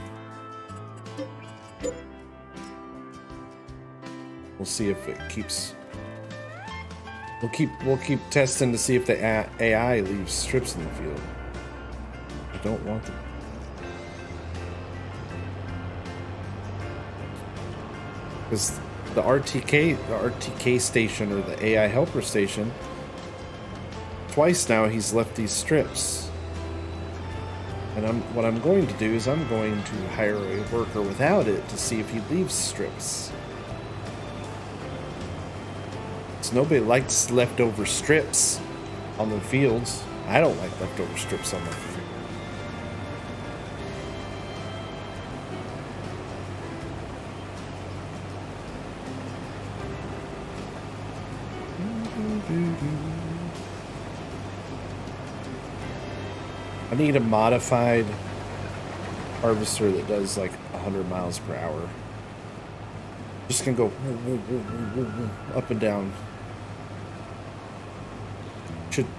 S1: We'll see if it keeps. We'll keep testing to see if the AI leaves strips in the field. I don't want them. Because the RTK station, or the AI helper station, twice now he's left these strips. And what I'm going to do is I'm going to hire a worker without it to see if he leaves strips. So nobody likes leftover strips on their fields. I don't like leftover strips on my field. I need a modified harvester that does like 100 miles per hour. Just gonna go up and down.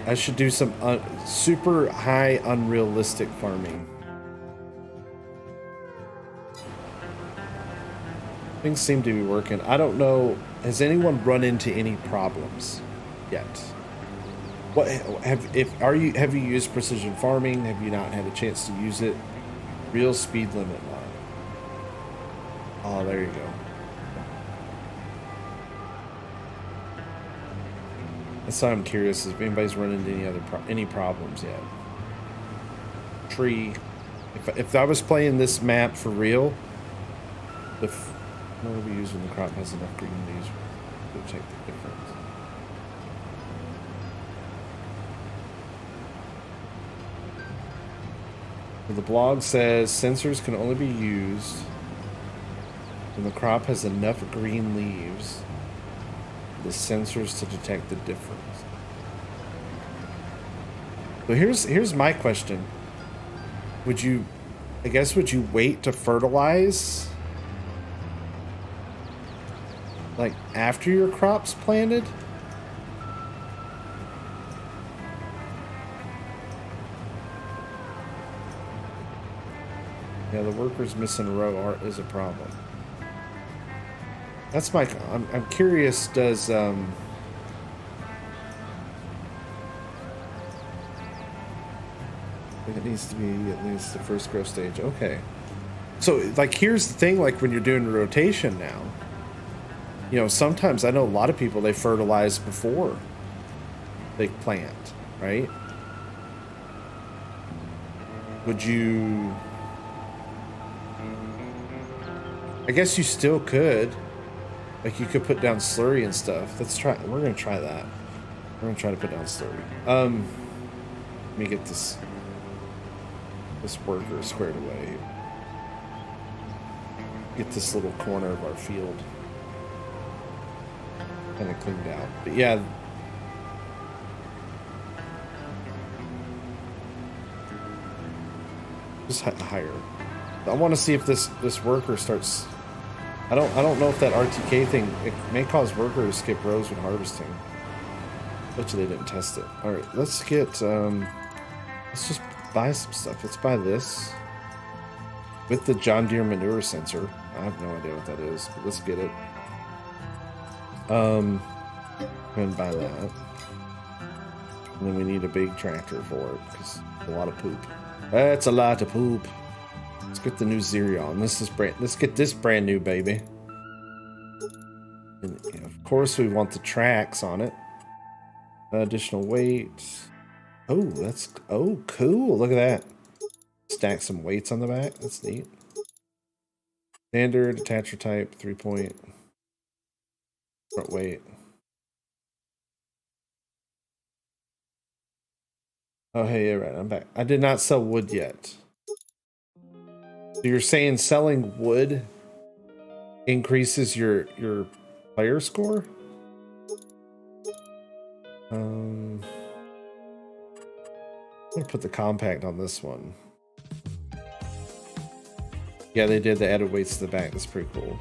S1: I should do some super high unrealistic farming. Things seem to be working. I don't know. Has anyone run into any problems yet? What have you used precision farming? Have you not had a chance to use it? Real speed limit line. Oh, there you go. That's why I'm curious if anybody's run into any problems yet. Tree. If I was playing this map for real, what do we use when the crop has enough green leaves to check the difference? Well, the blog says sensors can only be used when the crop has enough green leaves for the sensors to detect the difference. So here's my question. Would you wait to fertilize like after your crop's planted? Yeah, the workers missing a row is a problem. That's my. I'm curious. Does it needs to be at least the first growth stage? Okay. So like, here's the thing. Like when you're doing a rotation now, you know, sometimes I know a lot of people, they fertilize before they plant, right? Would you? I guess you still could. Like you could put down slurry and stuff. Let's try. We're gonna try that. We're gonna try to put down slurry. Let me get this worker squared away. Get this little corner of our field kind of cleaned out. But yeah. Just higher. I want to see if this worker starts. I don't know if that RTK thing, it may cause workers to skip rows when harvesting. Bet you they didn't test it. All right, let's get let's just buy some stuff. Let's buy this with the John Deere manure sensor. I have no idea what that is, but let's get it. Go ahead and buy that. And then we need a big tractor for it because a lot of poop. That's a lot of poop. Let's get the new Xerion. Let's get this brand new baby. And you know, of course, we want the tracks on it. Additional weight. Oh, cool. Look at that. Stack some weights on the back. That's neat. Standard attacher type 3-point front weight. Oh, hey, yeah, right. I'm back. I did not sell wood yet. So you're saying selling wood increases your player score? I'm gonna put the compact on this one. Yeah, they did. They added weights to the back. That's pretty cool.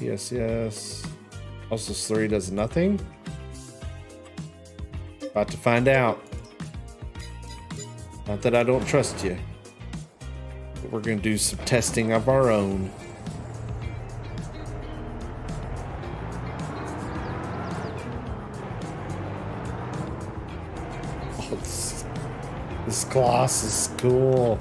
S1: Yes. Also, slurry does nothing. About to find out. Not that I don't trust you. We're going to do some testing of our own. Oh, this gloss is cool.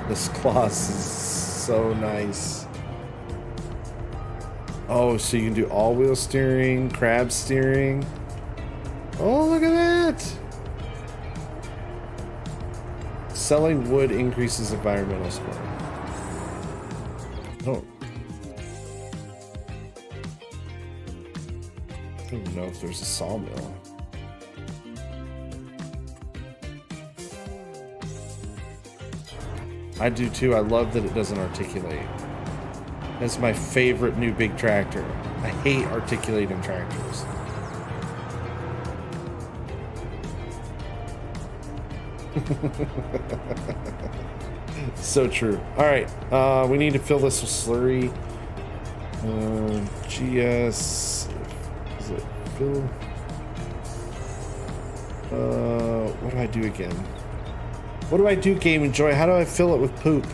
S1: This gloss is so nice. Oh, so you can do all-wheel steering, crab steering. Oh, look at that! Selling wood increases environmental score. I don't even know if there's a sawmill. I do too. I love that it doesn't articulate. That's my favorite new big tractor. I hate articulating tractors. So true. All right, we need to fill this with slurry. GS. Is it fill? What do I do again? What do I do, Game Enjoy? How do I fill it with poop?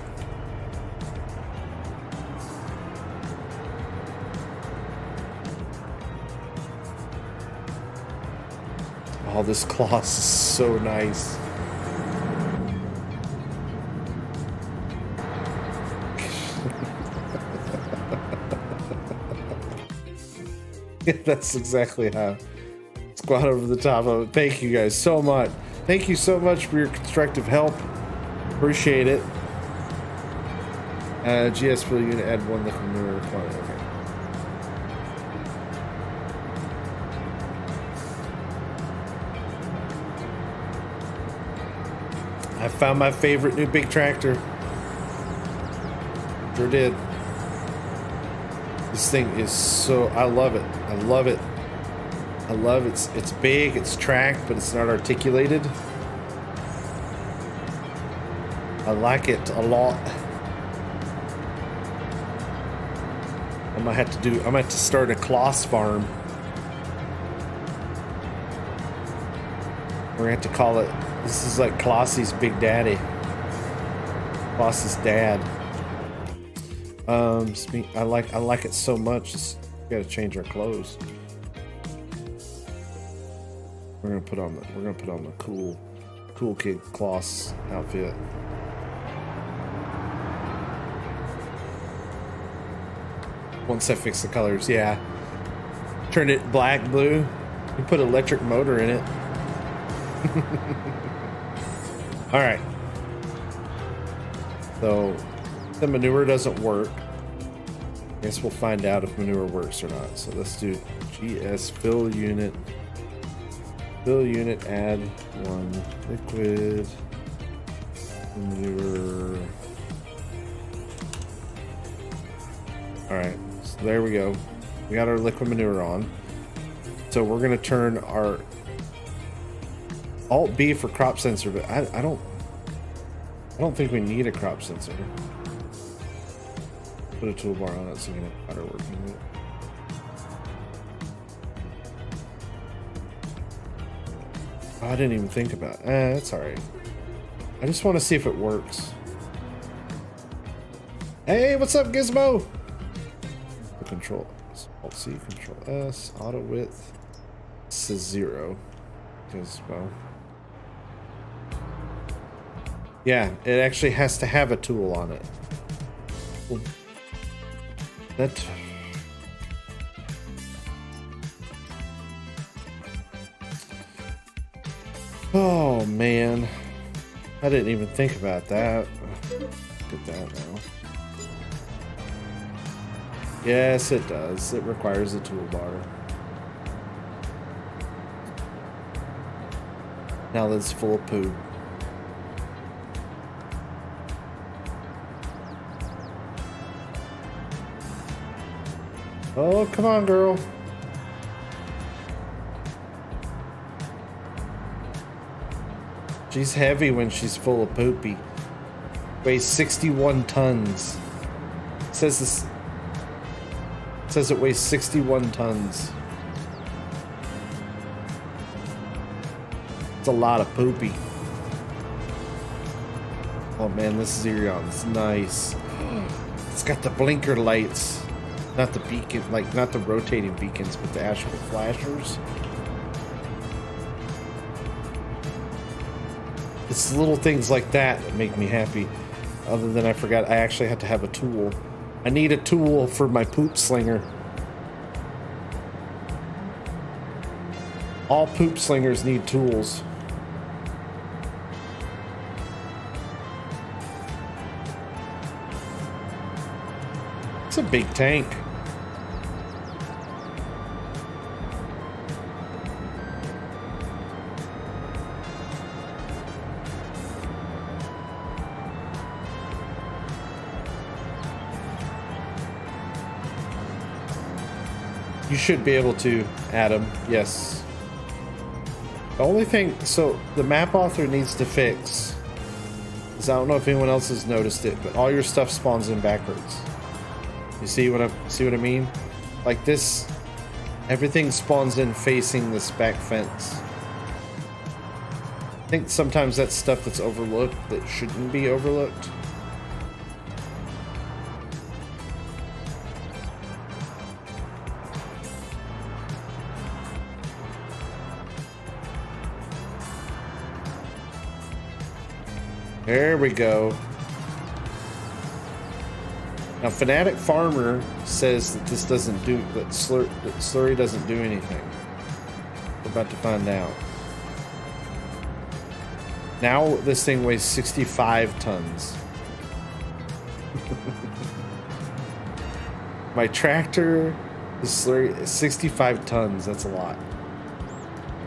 S1: Oh, this cloth is so nice. That's exactly how. Squat over the top of it. Thank you guys so much. Thank you so much for your constructive help. Appreciate it. GS for you to add one liquid manure quantity. Okay. I found my favorite new big tractor. Sure did. This thing is so, I love it. I love it. I love it. It's big, it's tracked, but it's not articulated. I like it a lot. I might have to start a Kloss farm. We're gonna have to call it, this is like Klossy's big daddy. Kloss's dad. I like it so much. We gotta change our clothes. We're gonna put on the cool kid Kloss outfit. Once I fix the colors, yeah. Turn it black, blue. We put an electric motor in it. All right. So the manure doesn't work. Guess we'll find out if manure works or not. So let's do GS fill unit. Fill unit, add one liquid manure. All right, so there we go. We got our liquid manure on. So we're gonna turn our Alt B for crop sensor, but I don't think we need a crop sensor. Put a toolbar on it so we can have better working with it. Oh, I didn't even think about it. That's alright. I just want to see if it works. Hey, what's up, Gizmo? Control Alt C, Control S, auto width. This is 0. Because, well. Yeah, it actually has to have a tool on it. That. Oh man, I didn't even think about that. Look at that now. Yes, it does. It requires a toolbar. Now that's full of poop. Oh, come on, girl. She's heavy when she's full of poopy. Weighs 61 tons. It says this. It says it weighs 61 tons. It's a lot of poopy. Oh man, this Xerion's nice. It's got the blinker lights. Not the beacon, like not the rotating beacons, but the actual flashers. It's little things like that that make me happy. Other than I forgot I actually had to have a tool. I need a tool for my poop slinger. All poop slingers need tools. It's a big tank. You should be able to add them, yes. The only thing, so the map author needs to fix is I don't know if anyone else has noticed it, but all your stuff spawns in backwards. You see what I mean? Like this, everything spawns in facing this back fence. I think sometimes that's stuff that's overlooked that shouldn't be overlooked. There we go. Now, Fanatic Farmer says that this doesn't do, that slurry doesn't do anything. We're about to find out. Now this thing weighs 65 tons. My tractor, the slurry, is 65 tons. That's a lot.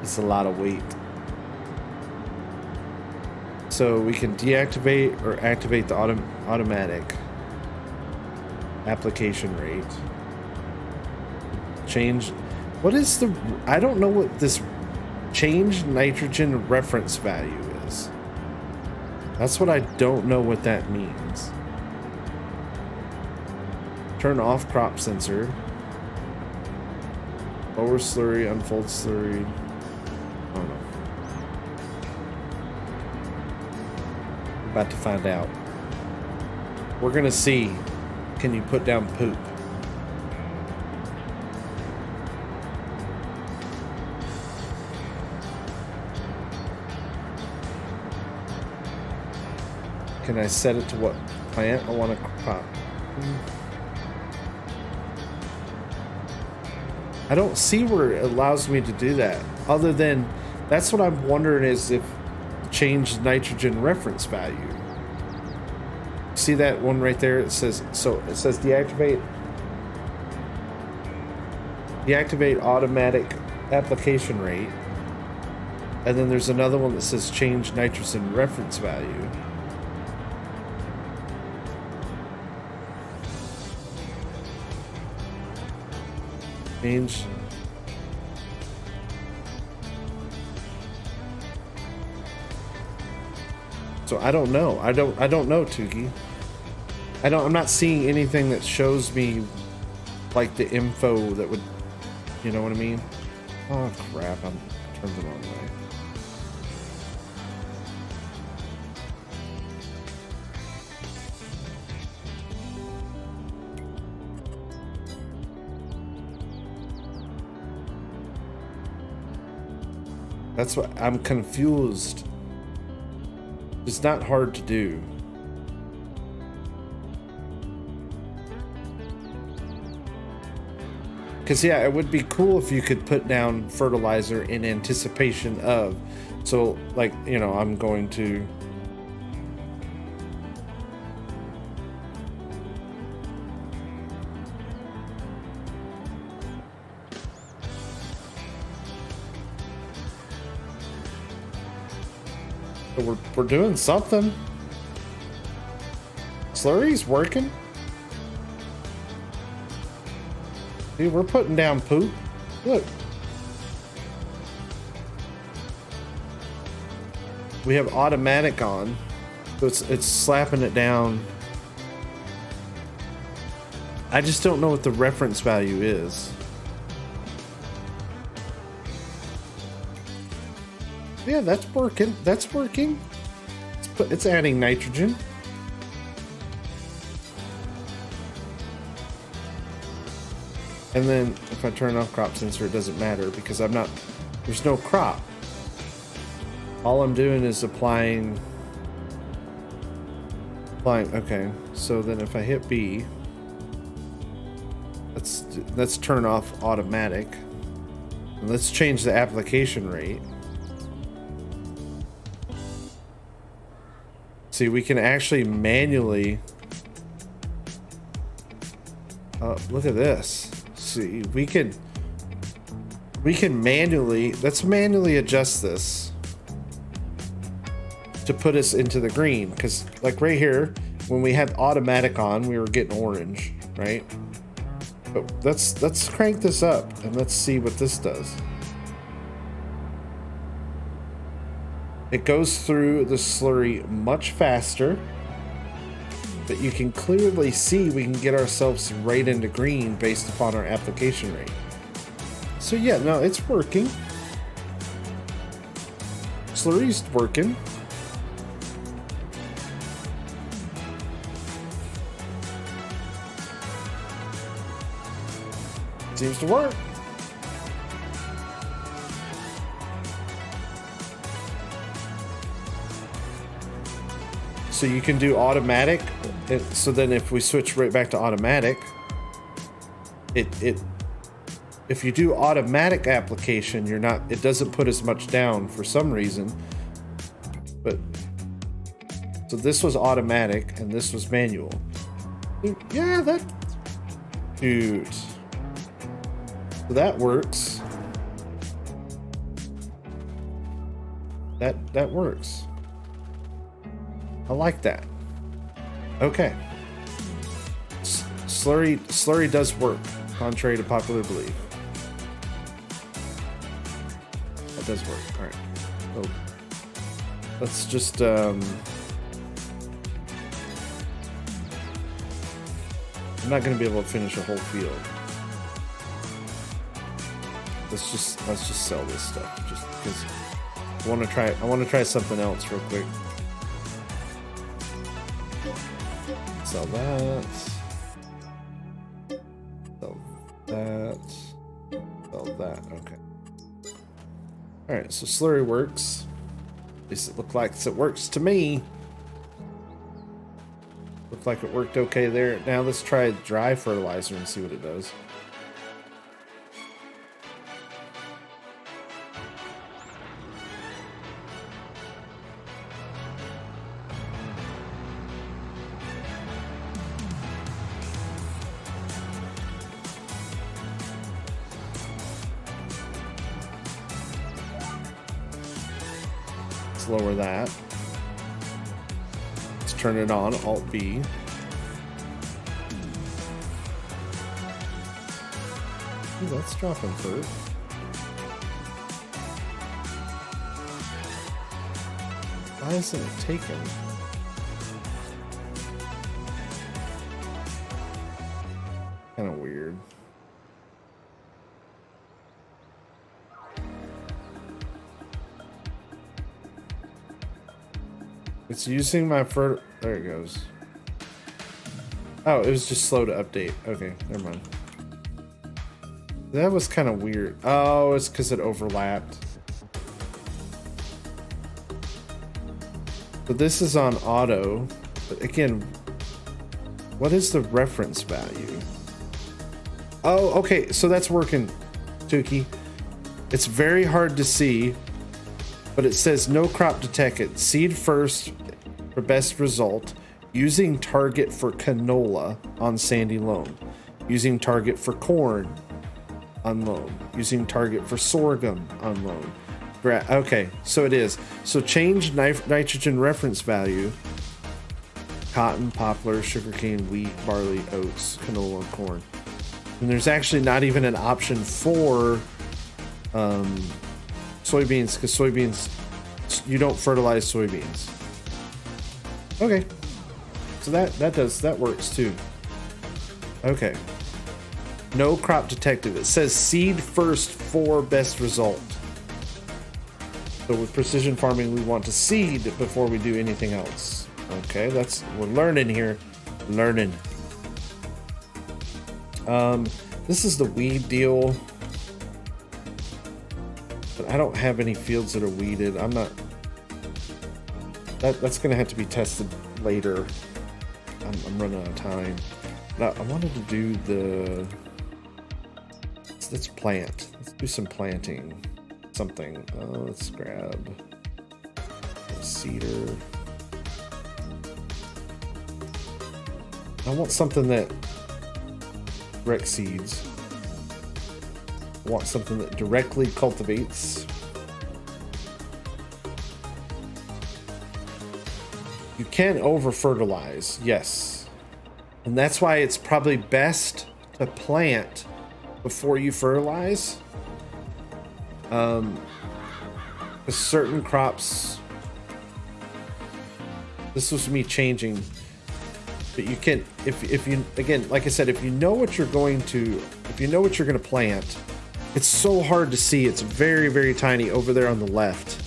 S1: It's a lot of weight. So we can deactivate or activate the automatic application rate. Change. What is the... I don't know what this change nitrogen reference value is. That's what I don't know what that means. Turn off crop sensor. Lower slurry, unfold slurry. I don't know. About to find out. We're gonna see. Can you put down poop? Can I set it to what plant I want to crop? I don't see where it allows me to do that. Other than, that's what I'm wondering is if change nitrogen reference value. See that one right there? It says, so it says deactivate automatic application rate. And then there's another one that says change nitrogen reference value. Change. So I don't know. I don't know, Tuki. I'm not seeing anything that shows me like the info that would, you know what I mean? Oh crap, I'm turned the wrong way. That's what I'm confused. It's not hard to do. Because yeah, it would be cool if you could put down fertilizer in anticipation of. So like, you know, I'm going to we're doing something. Slurry's working. See, we're putting down poop. Look. We have automatic on. So it's slapping it down. I just don't know what the reference value is. Yeah, that's working. That's working. It's adding nitrogen. And then if I turn off crop sensor, it doesn't matter because there's no crop. All I'm doing is applying, okay. So then if I hit B, let's turn off automatic. And let's change the application rate. See, we can actually manually, look at this. See, we can manually, let's manually adjust this to put us into the green. Because like right here, when we had automatic on, we were getting orange, right? But let's crank this up and let's see what this does. It goes through the slurry much faster. but you can clearly see we can get ourselves right into green based upon our application rate. So yeah, no, it's working. Slurry's working. Seems to work. So you can do automatic. So then if we switch right back to automatic, if you do automatic application, it doesn't put as much down for some reason. But so this was automatic and this was manual. Yeah, dude. So that works. That works. I like that. Okay. Slurry does work, contrary to popular belief. That does work. All right. So let's just I'm not going to be able to finish a whole field. Let's just sell this stuff just because I want to try something else real quick. Sell that. Sell that. Sell that. Okay. All right. So slurry works. At least it looked like it works to me. Looked like it worked okay there. Now let's try dry fertilizer and see what it does. Lower that. Let's turn it on, Alt B. Ooh, that's dropping fruit. Why isn't it taken? Kind of weird. It's using my there it goes. Oh, it was just slow to update. Okay, never mind. That was kind of weird. Oh, it's because it overlapped. But this is on auto. But again, what is the reference value? Oh, okay, so that's working, Tuki. It's very hard to see, but it says no crop detected. Seed first for best result. Using target for canola on sandy loam. Using target for corn on loam. Using target for sorghum on loam. Okay, so it is. So change nitrogen reference value. Cotton, poplar, sugarcane, wheat, barley, oats, canola, corn. And there's actually not even an option for soybeans, because soybeans, you don't fertilize soybeans. Okay, so that works too. Okay, no crop detected. It says seed first for best result. So with precision farming, we want to seed before we do anything else. Okay, we're learning here. Learning. This is the weed deal. But I don't have any fields that are weeded. I'm not. That's gonna have to be tested later. I'm running out of time. Now, I wanted to do the. Let's plant. Let's do some planting. Something. Let's grab a cedar. I want something that direct seeds. I want something that directly cultivates. You can over fertilize, yes. And that's why it's probably best to plant before you fertilize. Because certain crops, this was me changing. But you can, if you, again, like I said, if you know what you're going to plant, it's so hard to see. It's very, very tiny over there on the left.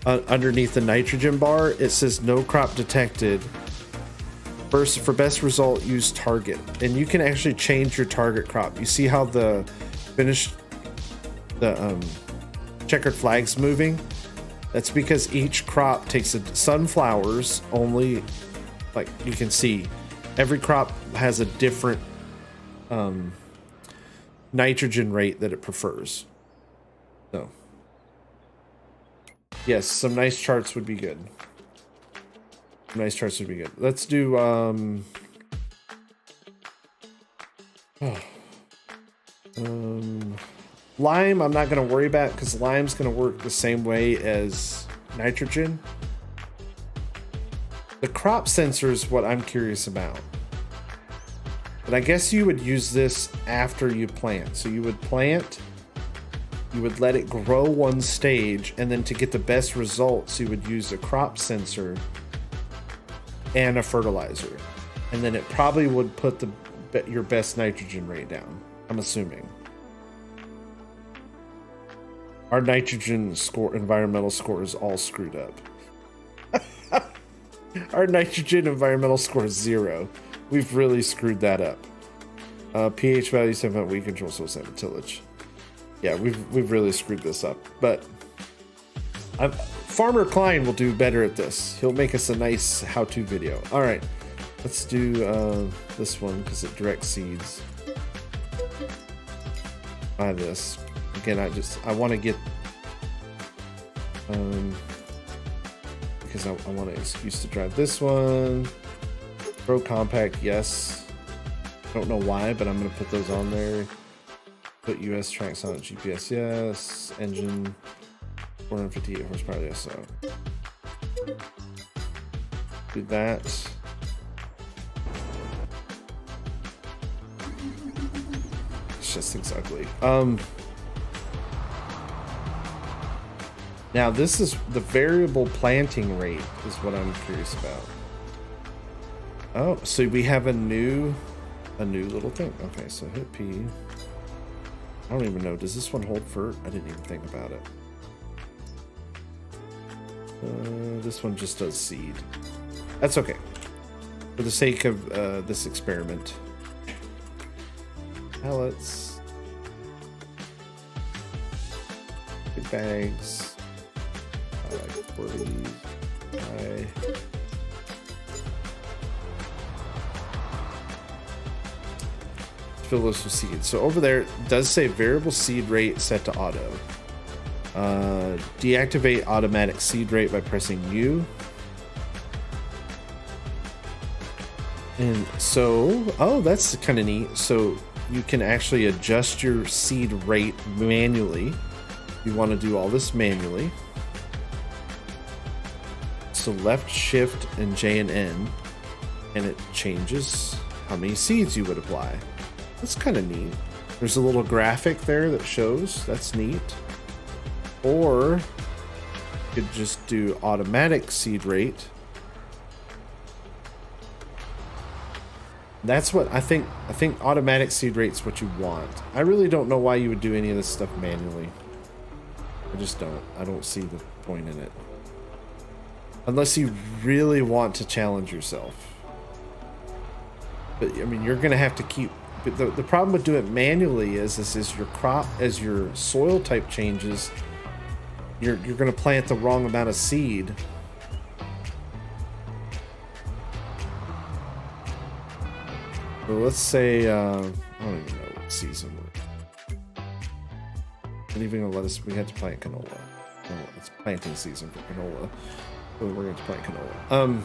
S1: Underneath the nitrogen bar, it says no crop detected. First, for best result, use target. And you can actually change your target crop. You see how the checkered flag's moving? That's because each crop takes sunflowers only, like you can see, every crop has a different nitrogen rate that it prefers. So, yes, some nice charts would be good. Nice charts would be good. Let's do lime. I'm not going to worry about because lime's going to work the same way as nitrogen. The crop sensor is what I'm curious about. But I guess you would use this after you plant. So you would plant, you would let it grow one stage, and then to get the best results, you would use a crop sensor and a fertilizer. And then it probably would put your best nitrogen rate down, I'm assuming. Our nitrogen score, environmental score is all screwed up. Our nitrogen environmental score is 0. We've really screwed that up. pH value 7, weed control, soil sample tillage. Yeah, we've really screwed this up. But Farmer Klein will do better at this. He'll make us a nice how-to video. All right, let's do this one because it directs seeds. Buy this. Again, I want to get because I want an excuse to drive this one. Pro compact, yes. Don't know why, but I'm gonna put those on there. Put US tracks on it. GPS, yes. Engine 458 horsepower, yes. So do that. It's just things ugly. Now this is the variable planting rate is what I'm curious about. Oh, so we have a new little thing. Okay, so hit P. I don't even know. Does this one hold fert? I didn't even think about it. This one just does seed. That's okay. For the sake of this experiment. Pellets. Big bags. I like 40. Fill those with seeds. So over there it does say variable seed rate set to auto. Deactivate automatic seed rate by pressing U. And so, oh, that's kind of neat. So you can actually adjust your seed rate manually. You want to do all this manually. So left shift and J and N, and it changes how many seeds you would apply. That's kind of neat. There's a little graphic there that shows. That's neat. Or you could just do automatic seed rate. That's what I think. I think automatic seed rate's what you want. I really don't know why you would do any of this stuff manually. I just don't. I don't see the point in it. Unless you really want to challenge yourself. But I mean, you're gonna have to keep. But the problem with doing it manually is your crop, as your soil type changes, you're gonna plant the wrong amount of seed. So let's say I don't even know what season we're. Not even gonna let us. We had to plant canola. No, it's planting season for canola. So we're going to plant canola.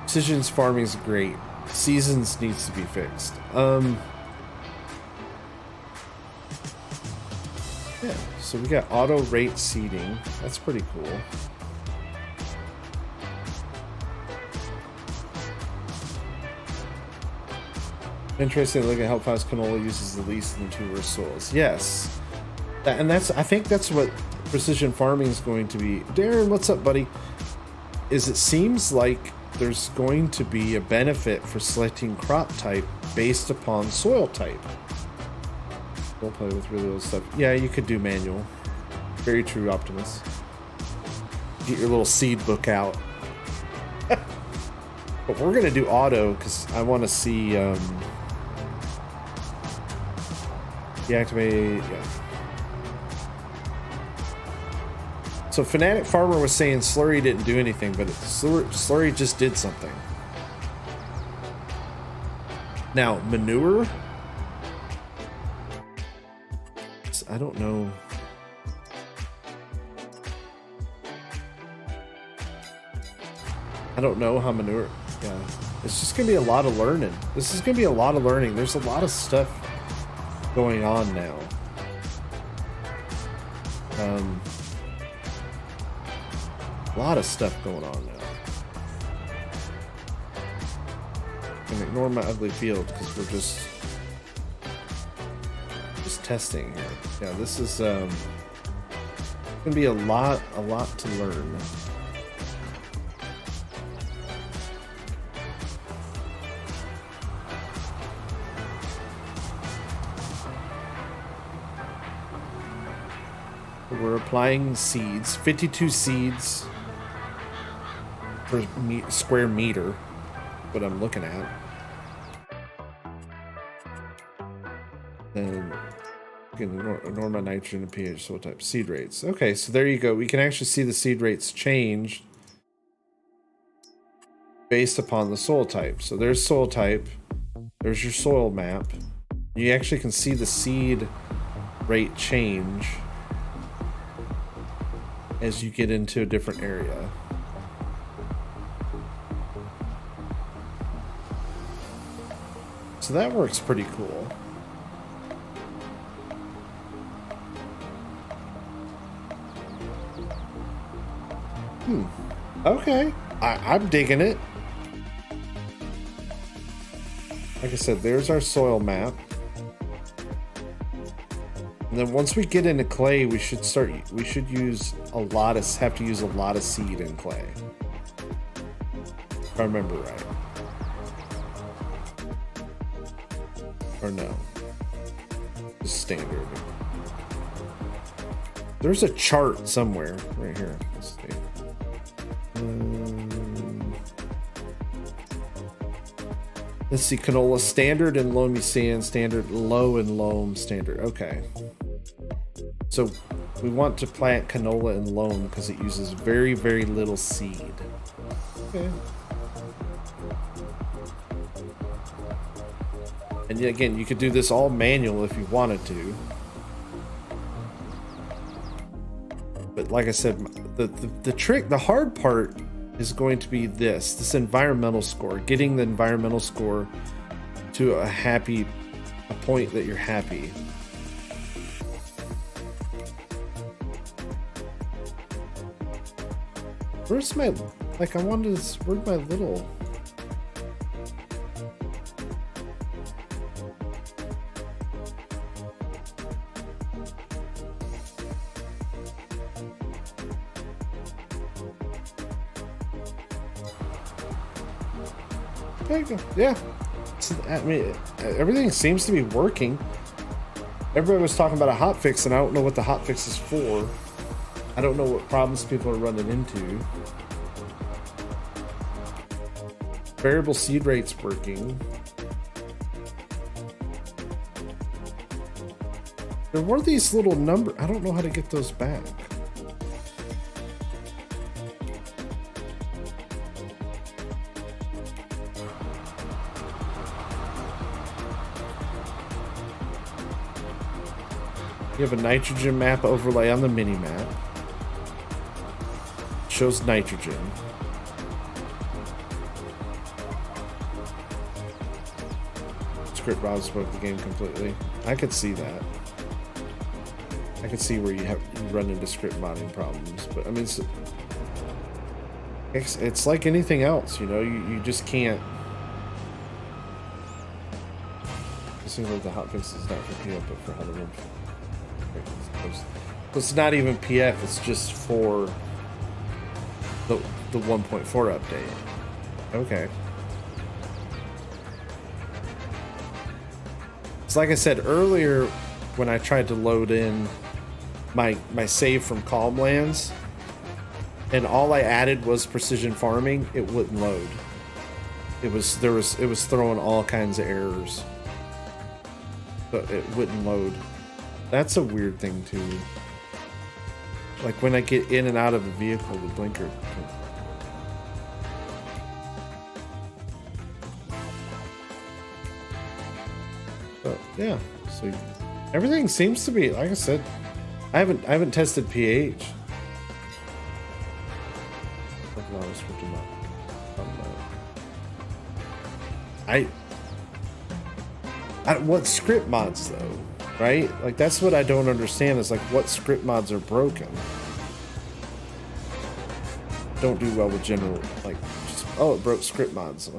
S1: Precision farming is great. Seasons needs to be fixed. Yeah, so we got auto rate seeding. That's pretty cool. Interesting to look at how fast canola uses the least in the two worst soils. Yes. And that's, I think that's what precision farming is going to be. Darren, what's up, buddy? Is it seems like there's going to be a benefit for selecting crop type based upon soil type. We'll play with really old stuff. Yeah, you could do manual. Very true, Optimus. Get your little seed book out. But we're gonna do auto because I want to see deactivate. Yeah. So Fanatic Farmer was saying Slurry didn't do anything, but Slurry just did something. Now manure. I don't know. I don't know how manure. Yeah, it's just gonna be a lot of learning. This is gonna be a lot of learning. There's a lot of stuff going on now. A lot of stuff going on now. And ignore my ugly field because we're just testing here. Yeah, this is gonna be a lot to learn. We're applying seeds, 52 seeds per square meter, what I'm looking at. And ignore my nitrogen and pH soil type seed rates. Okay, so there you go. We can actually see the seed rates change based upon the soil type. So there's soil type. There's your soil map. You actually can see the seed rate change as you get into a different area. So that works pretty cool. Okay, I'm digging it. Like I said, there's our soil map. And then once we get into clay, we should use a lot of, have to use a lot of seed in clay. If I remember right. Or no. Just standard. There's a chart somewhere right here. Let's see. Let's see, canola standard and loamy sand standard, low and loam standard. Okay. So we want to plant canola and loam because it uses very, very little seed. Okay. And yet again, you could do this all manual if you wanted to. But like I said, the trick, the hard part is going to be this environmental score, getting the environmental score to a point that you're happy. Where's my, like, I wanted to, where's my little... Yeah, I mean, everything seems to be working. Everybody was talking about a hotfix, and I don't know what the hotfix is for. I don't know what problems people are running into. Variable seed rates working. There were these little numbers. I don't know how to get those back. You have a nitrogen map overlay on the mini map. Shows nitrogen. Script Rob spoke the game completely. I could see that. I could see where you run into script modding problems, but I mean, it's like anything else, you know. You just can't. It seems like the hotfix is not for PO, but for other ones. It's not even PF, it's just for the 1.4 update. Okay. It's like I said earlier when I tried to load in my save from Calmlands, and all I added was precision farming, it wouldn't load. It was throwing all kinds of errors. But it wouldn't load. That's a weird thing too. Like when I get in and out of a vehicle, the blinker. But yeah, so everything seems to be, like I said, I haven't tested pH. I what script mods though, right? Like that's what I don't understand is like what script mods are broken. Don't do well with general, like just, oh, it broke script mods.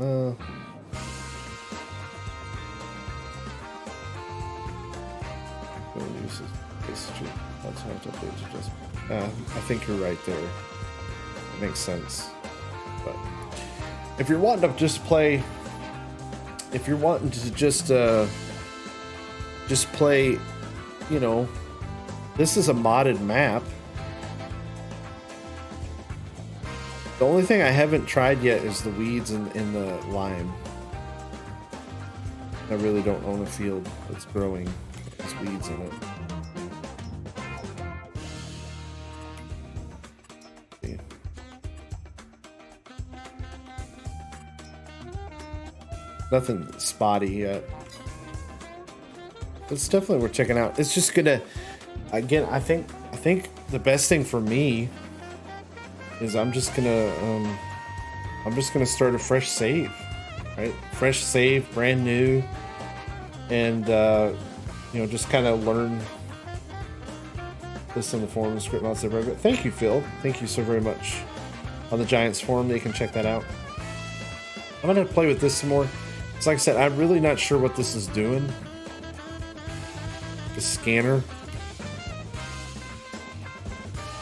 S1: I think you're right there. It makes sense. But if you're wanting to just play, if you're wanting to just play, you know, this is a modded map. The only thing I haven't tried yet is the weeds in the lime. I really don't own a field that's growing. There's weeds in it. Nothing spotty yet. It's definitely worth checking out. It's just gonna, again, I think the best thing for me is I'm just gonna start a fresh save, right? Fresh save, brand new, and you know, just kind of learn this in the forum and script mods. Thank you, Phil. Thank you so very much. On the Giants forum, you can check that out. I'm gonna play with this some more. So like I said, I'm really not sure what this is doing. The scanner.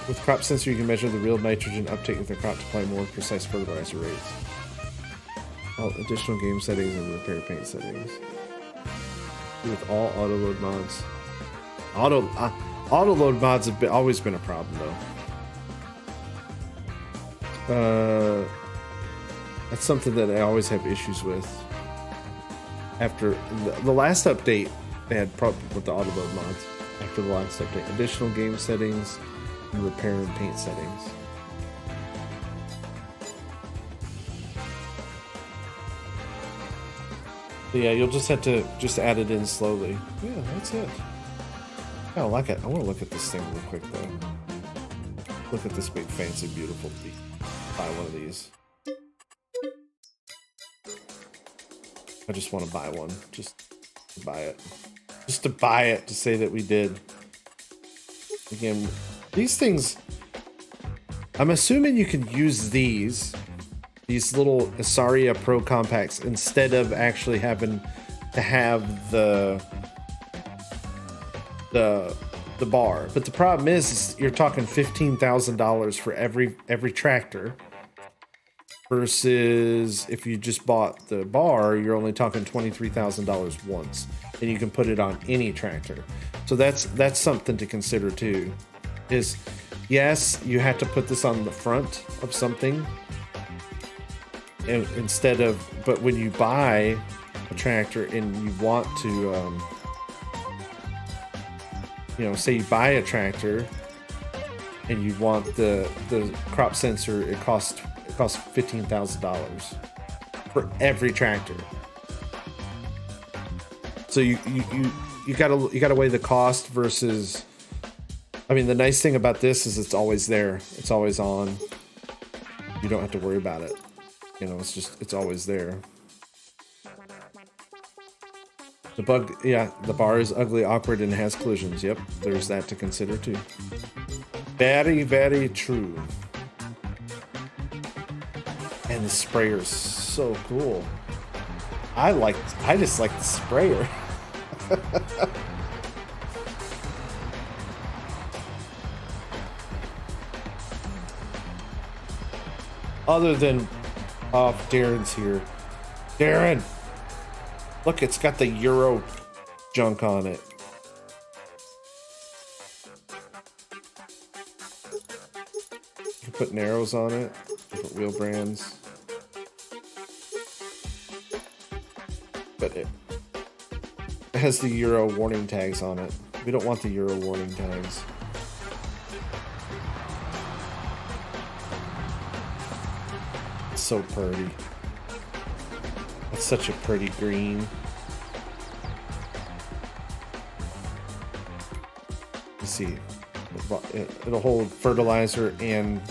S1: With crop sensor, you can measure the real nitrogen uptake of the crop to apply more precise fertilizer rates. All additional game settings and repair paint settings. With all auto load mods. Auto load mods have always been a problem though. That's something that I always have issues with. After the last update, they had problems with the auto load mods. After the last update, additional game settings and repair and paint settings. But yeah, you'll just have to add it in slowly. Yeah, that's it. I don't like it. I want to look at this thing real quick though. Look at this big fancy beautiful beat. Buy one of these. I just want to buy one. Just to buy it. Just to buy it to say that we did. Again, these things, I'm assuming you can use these little Asaria Pro Compacts instead of actually having to have the bar. But the problem is you're talking $15,000 for every tractor. Versus if you just bought the bar, you're only talking $23,000 once, and you can put it on any tractor. So that's something to consider too. Is yes, you have to put this on the front of something, and instead of. But when you buy a tractor and you want to, you know, say you buy a tractor and you want the crop sensor, it costs $15,000 for every tractor. So you gotta weigh the cost versus. I mean, the nice thing about this is it's always there. It's always on. You don't have to worry about it. You know, it's always there. The bar is ugly, awkward, and has collisions. Yep, there's that to consider too. Very, very true. And the sprayer is so cool. I just like the sprayer. Other than, oh, Darren's here. Darren! Look, it's got the Euro junk on it. You can put narrows on it, different wheel brands. But it has the Euro warning tags on it. We don't want the Euro warning tags. It's so pretty. It's such a pretty green. You see, it'll hold fertilizer and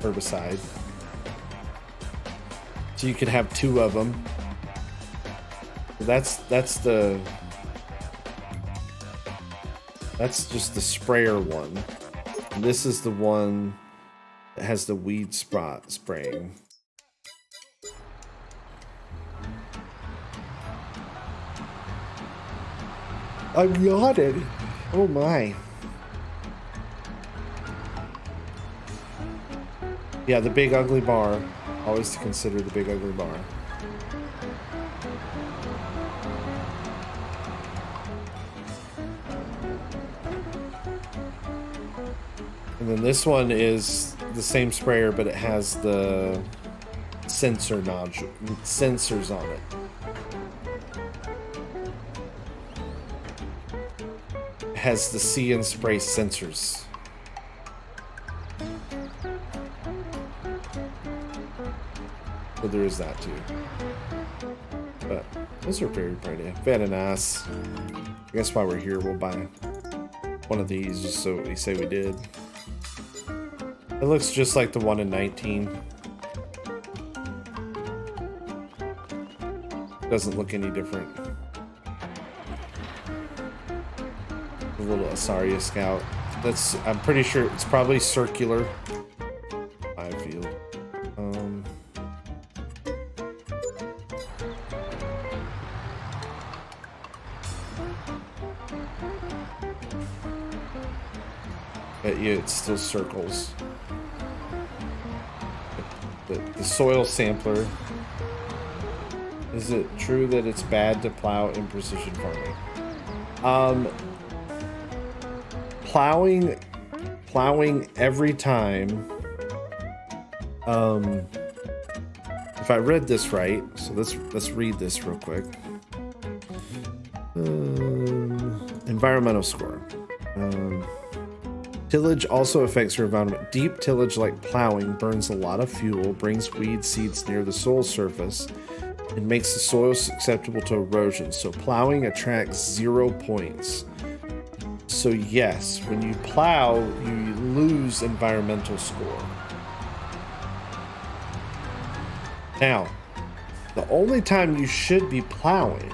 S1: herbicide. So you could have 2 of them. That's just the sprayer one. And this is the one that has the weed spot spraying. I'm yawning. Oh my. Yeah, the big ugly bar. Always to consider the big ugly bar. And then this one is the same sprayer, but it has the sensors on it. It has the see and spray sensors. So there is that too. But those are very pretty. Very nice. I guess while we're here, we'll buy one of these just so we say we did. It looks just like the one in 19. Doesn't look any different. A little Asaria Scout. That's, I'm pretty sure it's probably circular. I feel. But yeah, it still circles. The soil sampler. Is it true that it's bad to plow in precision farming? Plowing every time. If I read this right, so let's read this real quick. Environmental score. Tillage also affects your environment. Deep tillage like plowing burns a lot of fuel, brings weed seeds near the soil surface, and makes the soil susceptible to erosion. So plowing attracts 0 points. So yes, when you plow, you lose environmental score. Now, the only time you should be plowing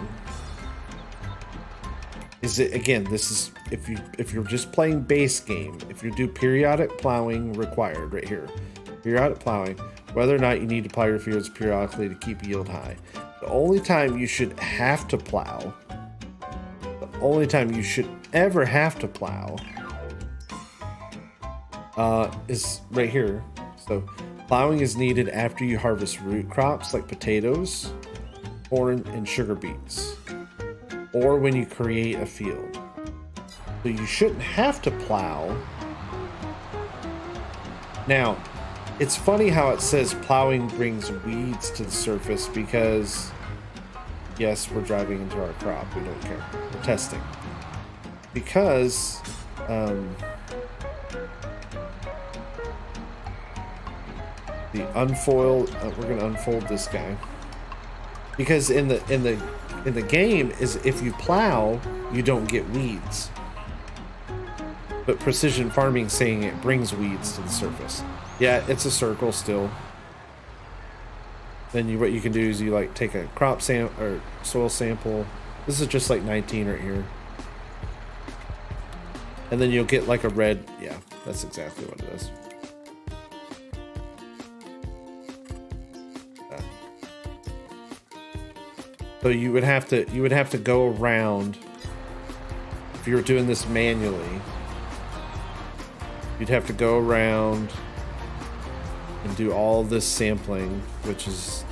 S1: is it, again, this is if you're just playing base game, if you do periodic plowing required right here, periodic plowing, whether or not you need to plow your fields periodically to keep yield high. The only time you should have to plow, the only time you should ever have to plow is right here. So plowing is needed after you harvest root crops like potatoes, corn, and sugar beets, or when you create a field. So you shouldn't have to plow. Now, it's funny how it says plowing brings weeds to the surface because, yes, we're driving into our crop. We don't care. We're testing. Because, the unfold, we're going to unfold this guy. Because in the game is if you plow, you don't get weeds. But precision farming saying it brings weeds to the surface. Yeah, it's a circle still. Then what you can do is you like take a crop sample or soil sample. This is just like 19 right here. And then you'll get like a red, yeah, that's exactly what it is. Yeah. So you would have to go around if you were doing this manually. You'd have to go around and do all this sampling, which is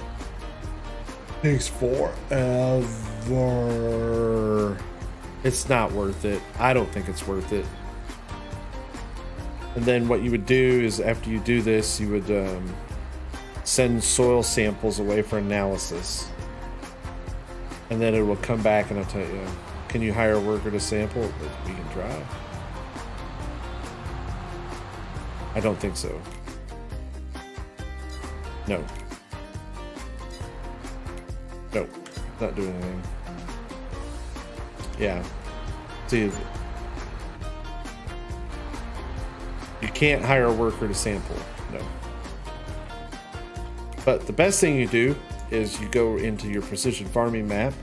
S1: takes forever. It's not worth it. I don't think it's worth it. And then what you would do is after you do this, you would send soil samples away for analysis. And then it will come back and I'll tell you, can you hire a worker to sample? We can try. I don't think so. No. No, not doing anything. Yeah. See, you can't hire a worker to sample. No. But the best thing you do is you go into your precision farming map,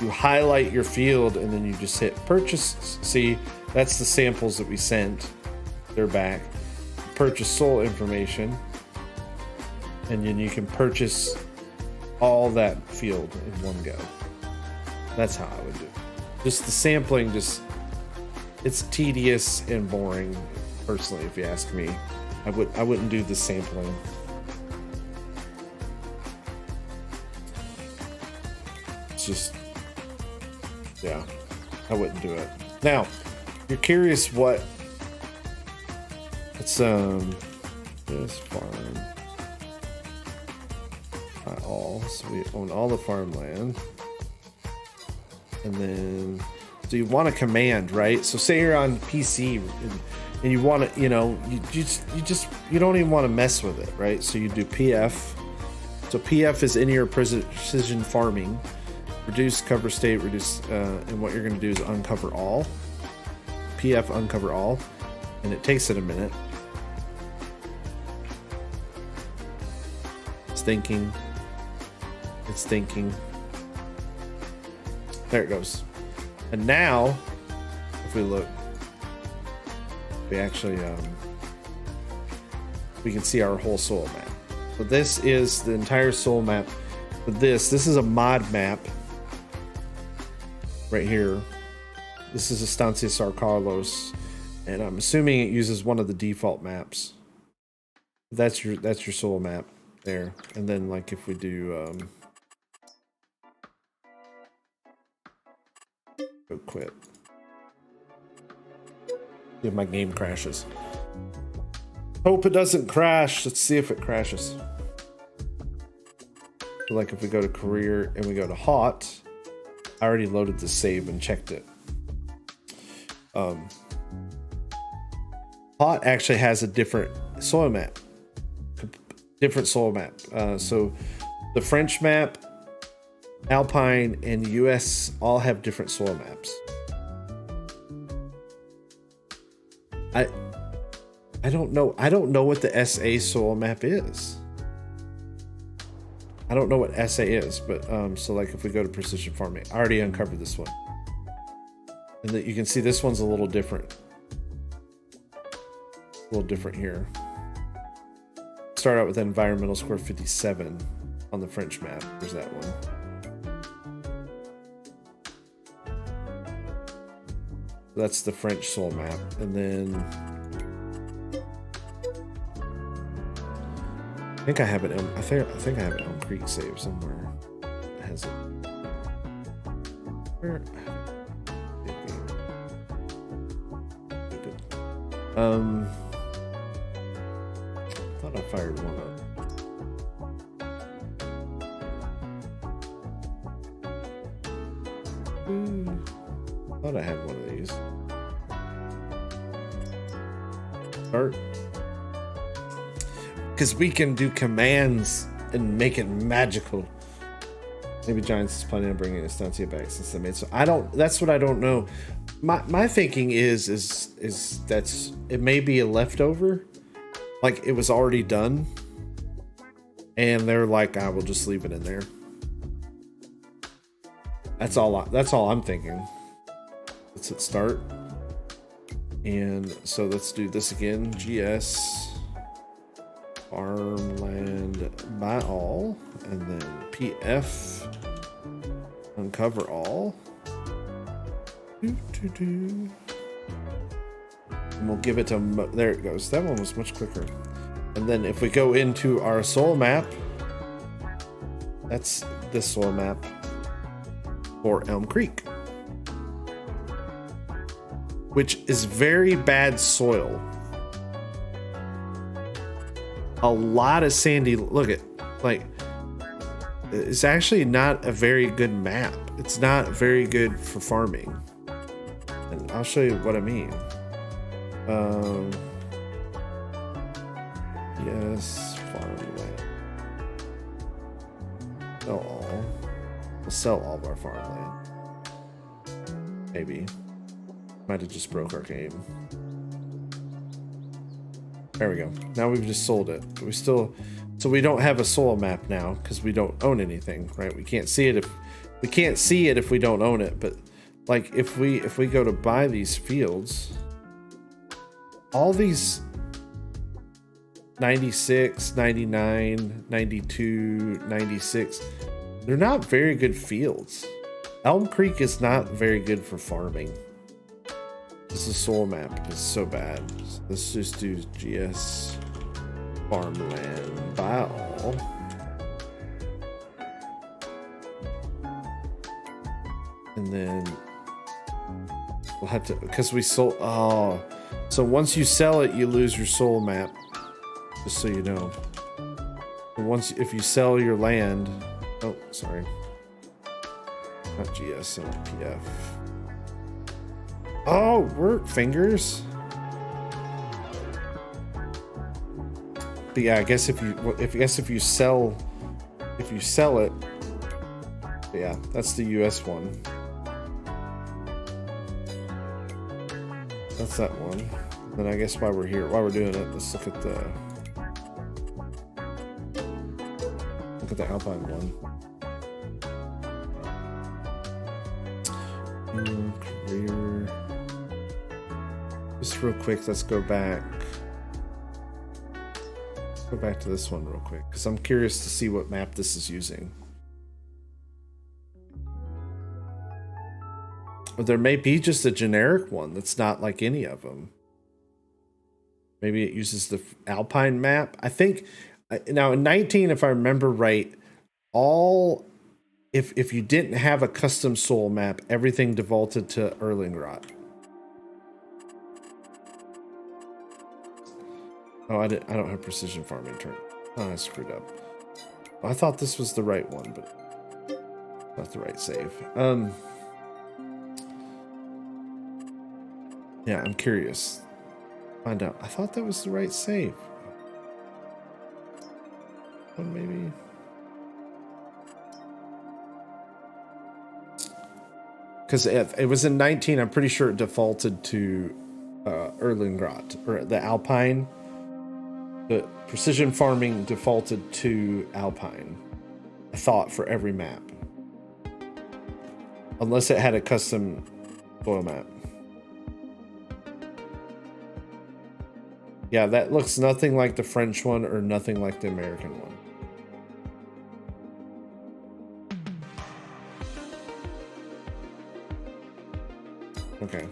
S1: you highlight your field, and then you just hit purchase. See, that's the samples that we sent. They're back. Purchase soil information, and then you can purchase all that field in one go. That's how I would do it. Just the sampling, it's tedious and boring, personally, if you ask me. I wouldn't do the sampling. It's just, yeah, I wouldn't do it. Now, you're curious what it's this farm by all, so we own all the farmland. And then, so you want a command, right? So say you're on PC and you want to, you don't even want to mess with it, right? So you do PF. So PF is in your precision farming. Reduce cover state, reduce, and what you're going to do is uncover all. PF uncover all, and it takes it a minute. It's thinking. It's thinking. There it goes. And now, if we look, we actually, we can see our whole soil map. So this is the entire soil map. But this is a mod map right here. This is Estancia San Carlos, and I'm assuming it uses one of the default maps. That's your soil map there. And then like if we do go quit. See if my game crashes. Hope it doesn't crash. Let's see if it crashes. So like if we go to career and we go to hot, I already loaded the save and checked it. Hot actually has a different soil map. So the French map, Alpine, and US all have different soil maps. I don't know. I don't know what the SA soil map is. I don't know what SA is, but so like if we go to precision farming, I already uncovered this one. And that you can see this one's a little different. A little different here. Start out with environmental score 57 on the French map. There's that one. That's the French soil map. And then I think I have it. I think I have it on Creek save somewhere. It has it. Where? Thought I fired one up. Thought I had one of these. Start. Because we can do commands and make it magical. Maybe Giants is planning on bringing Estancia back since they made so. I don't. That's what I don't know. My thinking is that's it may be a leftover, like it was already done, and they're like, I will just leave it in there. That's all I'm thinking. Let's hit start, and so let's do this again. GS farmland by all, and then PF uncover all. And we'll give it to there it goes. That one was much quicker. And then if we go into our soil map, that's this soil map for Elm Creek, which is very bad soil. A lot of sandy, look at, like, it's actually not a very good map. It's not very good for farming. And I'll show you what I mean. Yes, farmland. Sell all. We'll sell all of our farmland. Maybe. Might have just broke our game. There we go. Now we've just sold it. But we still, so we don't have a soil map now because we don't own anything, right? We can't see it if we don't own it. But like if we go to buy these fields, all these 96, 99, 92, 96, they're not very good fields. Elm Creek is not very good for farming. This is soil map. It's so bad. So let's just do GS farmland buy all. And then we'll have to, because we sold, oh, so once you sell it, you lose your soil map, just so you know. And once, if you sell your land, oh, sorry, not GS, PF. Oh, work fingers. But yeah, I guess if you sell it, yeah, that's the US one. That's that one. Then I guess while we're doing it, let's look at the Alpine one. Career. Just real quick, let's go back. Go back to this one real quick, because I'm curious to see what map this is using. Or there may be just a generic one that's not like any of them. Maybe it uses the Alpine map. I think now in 19, if I remember right, if you didn't have a custom soil map, everything defaulted to Erlengrot. Oh, I don't have precision farming turn. Oh, I screwed up. Well, I thought this was the right one, but not the right save. Yeah, I'm curious. Find out. I thought that was the right save. Well, maybe. Because it was in 19, I'm pretty sure it defaulted to Erlengrot, or the Alpine. But precision farming defaulted to Alpine, I thought, for every map. Unless it had a custom soil map. Yeah, that looks nothing like the French one or nothing like the American one. Okay.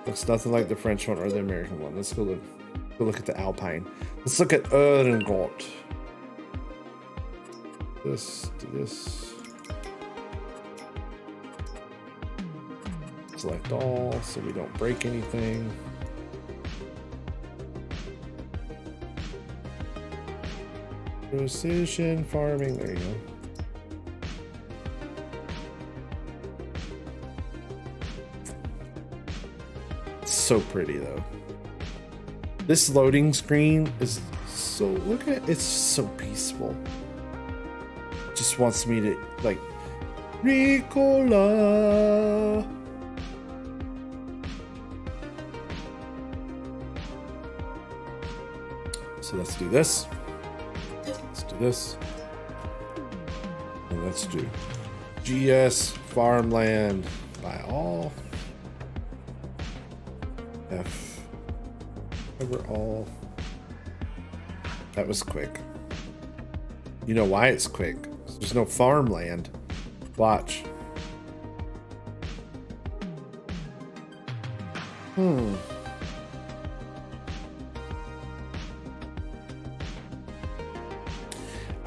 S1: Looks nothing like the French one or the American one. Let's go look at the Alpine. Let's look at Erlengrot. This, do this. Select all so we don't break anything. Precision farming, there you go. It's so pretty though. This loading screen is so, look at it, it's so peaceful. It just wants me to like, Ricola. So let's do this. Let's do this. And let's do GS farmland by all. F. Cover all. That was quick. You know why it's quick? There's no farmland. Watch.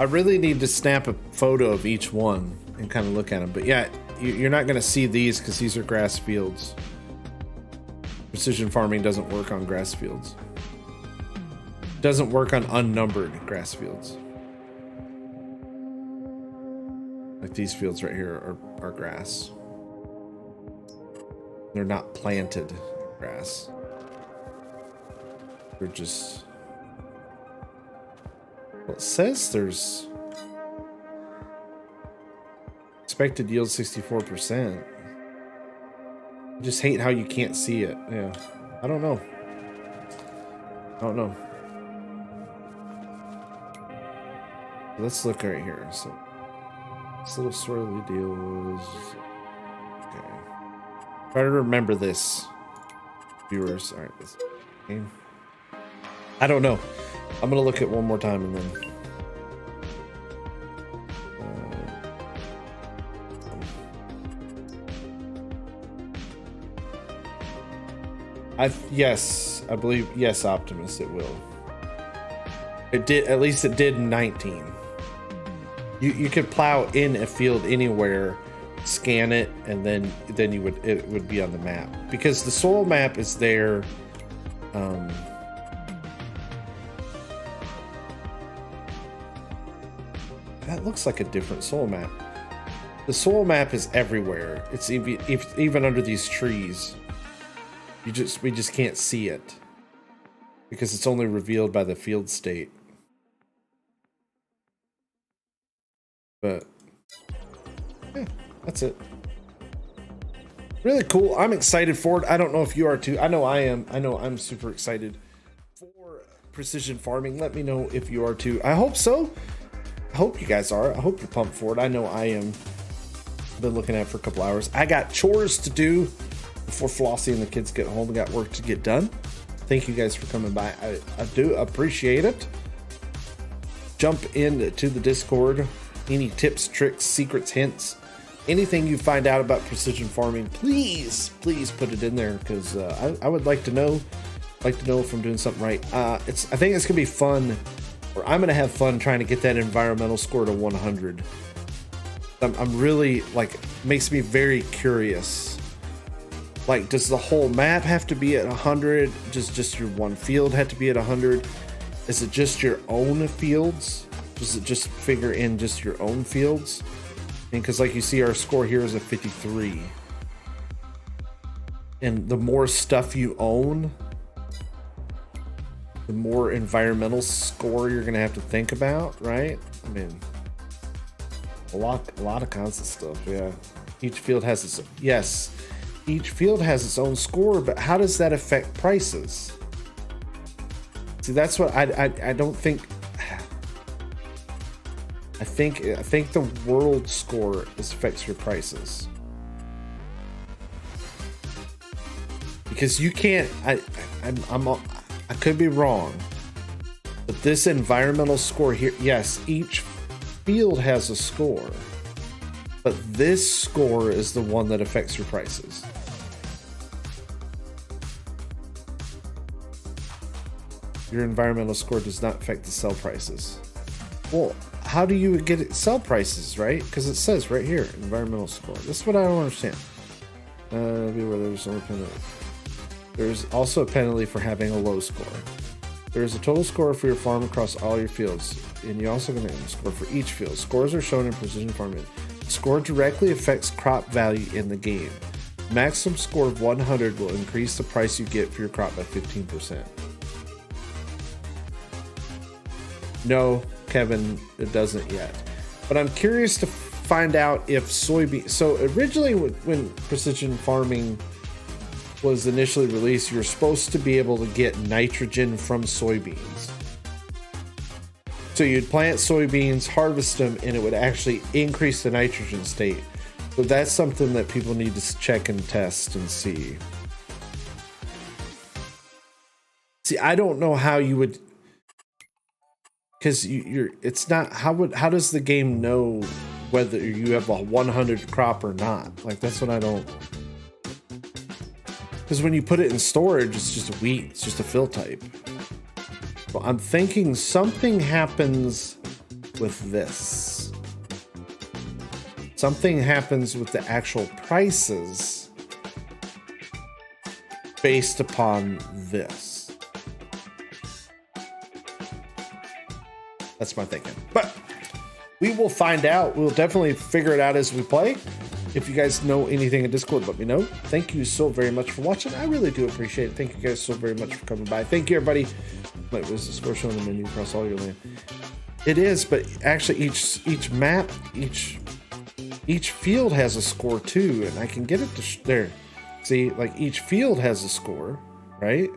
S1: I really need to snap a photo of each one and kind of look at them. But yeah, you're not going to see these because these are grass fields. Precision farming doesn't work on grass fields. Doesn't work on unnumbered grass fields. Like these fields right here are grass. They're not planted grass. They're just... Well, it says there's expected yield 64%. I just hate how you can't see it. Yeah. I don't know. I don't know. Let's look right here. So this little swirly deal is okay. Try to remember this, viewers. All right, this game. I don't know. I'm gonna look at one more time and then. Yes, I believe, yes, Optimus, it will. It did, at least it did in 19. You could plow in a field anywhere, scan it, and then it would be on the map. Because the soil map is there. That looks like a different soil map. The soil map is everywhere. It's even under these trees. We just can't see it because it's only revealed by the field state. But yeah, that's it. Really cool. I'm excited for it. I don't know if you are too. I know I am. I know I'm super excited for precision farming. Let me know if you are too. I hope so. I hope you guys are. I hope you're pumped for it. I know I am. Been looking at it for a couple hours. I got chores to do before Flossie and the kids get home. I got work to get done. Thank you guys for coming by. I do appreciate it. Jump into the Discord. Any tips, tricks, secrets, hints, anything you find out about precision farming, please put it in there, because I would like to know if I'm doing something right. I think it's gonna be fun, or I'm gonna have fun trying to get that environmental score to 100. I'm really, like, makes me very curious. Like, does the whole map have to be at 100? Just your one field have to be at 100? Is it just your own fields? Does it just figure in just your own fields? And because, like, you see, our score here is a 53. And the more stuff you own, the more environmental score you're gonna have to think about, right? I mean, a lot of constant stuff. Yeah, each field has its, yes, each field has its own score, but how does that affect prices? See, that's what I don't think. I think the world score affects your prices, because you can't. I could be wrong, but this environmental score here, yes, each field has a score, but this score is the one that affects your prices. Your environmental score does not affect the sell prices. Well, how do you get it, sell prices, right? Because it says right here, environmental score. This is what I don't understand. Beware, there's also a penalty for having a low score. There's a total score for your farm across all your fields, and you're also going to score for each field. Scores are shown in precision farming. Score directly affects crop value in the game. Maximum score of 100 will increase the price you get for your crop by 15%. No, Kevin, it doesn't yet. But I'm curious to find out if soybean. So originally, when precision farming was initially released, you're supposed to be able to get nitrogen from soybeans. So you'd plant soybeans, harvest them, and it would actually increase the nitrogen state. So that's something that people need to check and test and see. See, I don't know how you would, because it's not, how does the game know whether you have a 100 crop or not? Like, that's what I don't. Because when you put it in storage, it's just a wheat, it's just a fill type. Well, I'm thinking something happens with this. Something happens with the actual prices based upon this. That's my thinking. But we will find out. We'll definitely figure it out as we play. If you guys know anything in Discord, let me know. Thank you so very much for watching. I really do appreciate it. Thank you guys so very much for coming by. Thank you, everybody. Wait, was the score showing the menu across all your land? It is, but actually each map, each field has a score too, and I can get it to there. See, like each field has a score, right?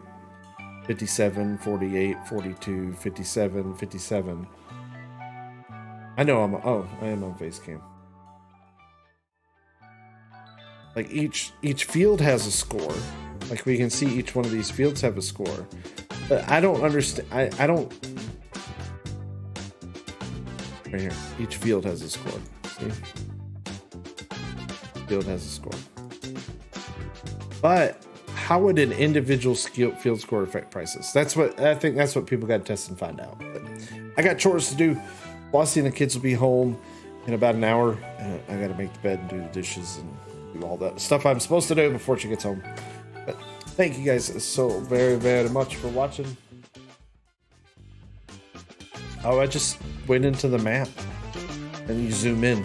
S1: 57, 48, 42, 57, 57. I know I am on face cam. Like each field has a score. Like we can see each one of these fields have a score. But I don't understand. I don't. Right here. Each field has a score. See? Field has a score. But how would an individual field score affect prices? That's what I think. That's what people got to test and find out. But I got chores to do. Bossy and the kids will be home in about an hour. And I got to make the bed and do the dishes and do all that stuff I'm supposed to do before she gets home. But thank you guys so very, very much for watching. Oh, I just went into the map and you zoom in.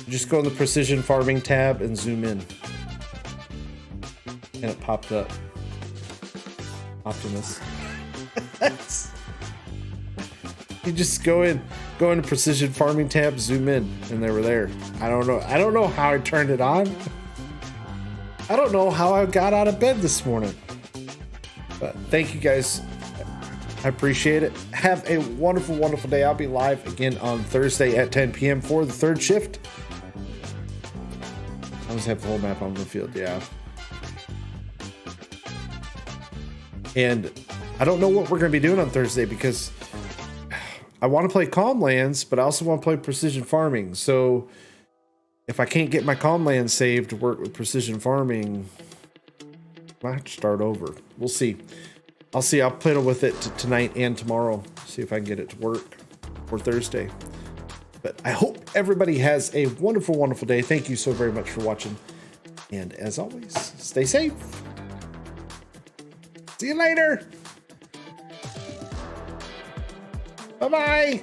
S1: You just go in the precision farming tab and zoom in. And it popped up. Optimus. You just go into precision farming tab, zoom in, and they were there. I don't know how I turned it on. I don't know how I got out of bed this morning. But thank you guys. I appreciate it. Have a wonderful, wonderful day. I'll be live again on Thursday at 10 p.m. for the third shift. I just have the whole map on the field, yeah. And I don't know what we're going to be doing on Thursday because I want to play Calm Lands, but I also want to play Precision Farming. So if I can't get my Calm Lands saved to work with Precision Farming, I might have to start over. We'll see. I'll see. I'll play with it tonight and tomorrow. See if I can get it to work for Thursday. But I hope everybody has a wonderful, wonderful day. Thank you so very much for watching. And as always, stay safe. See you later. Bye-bye.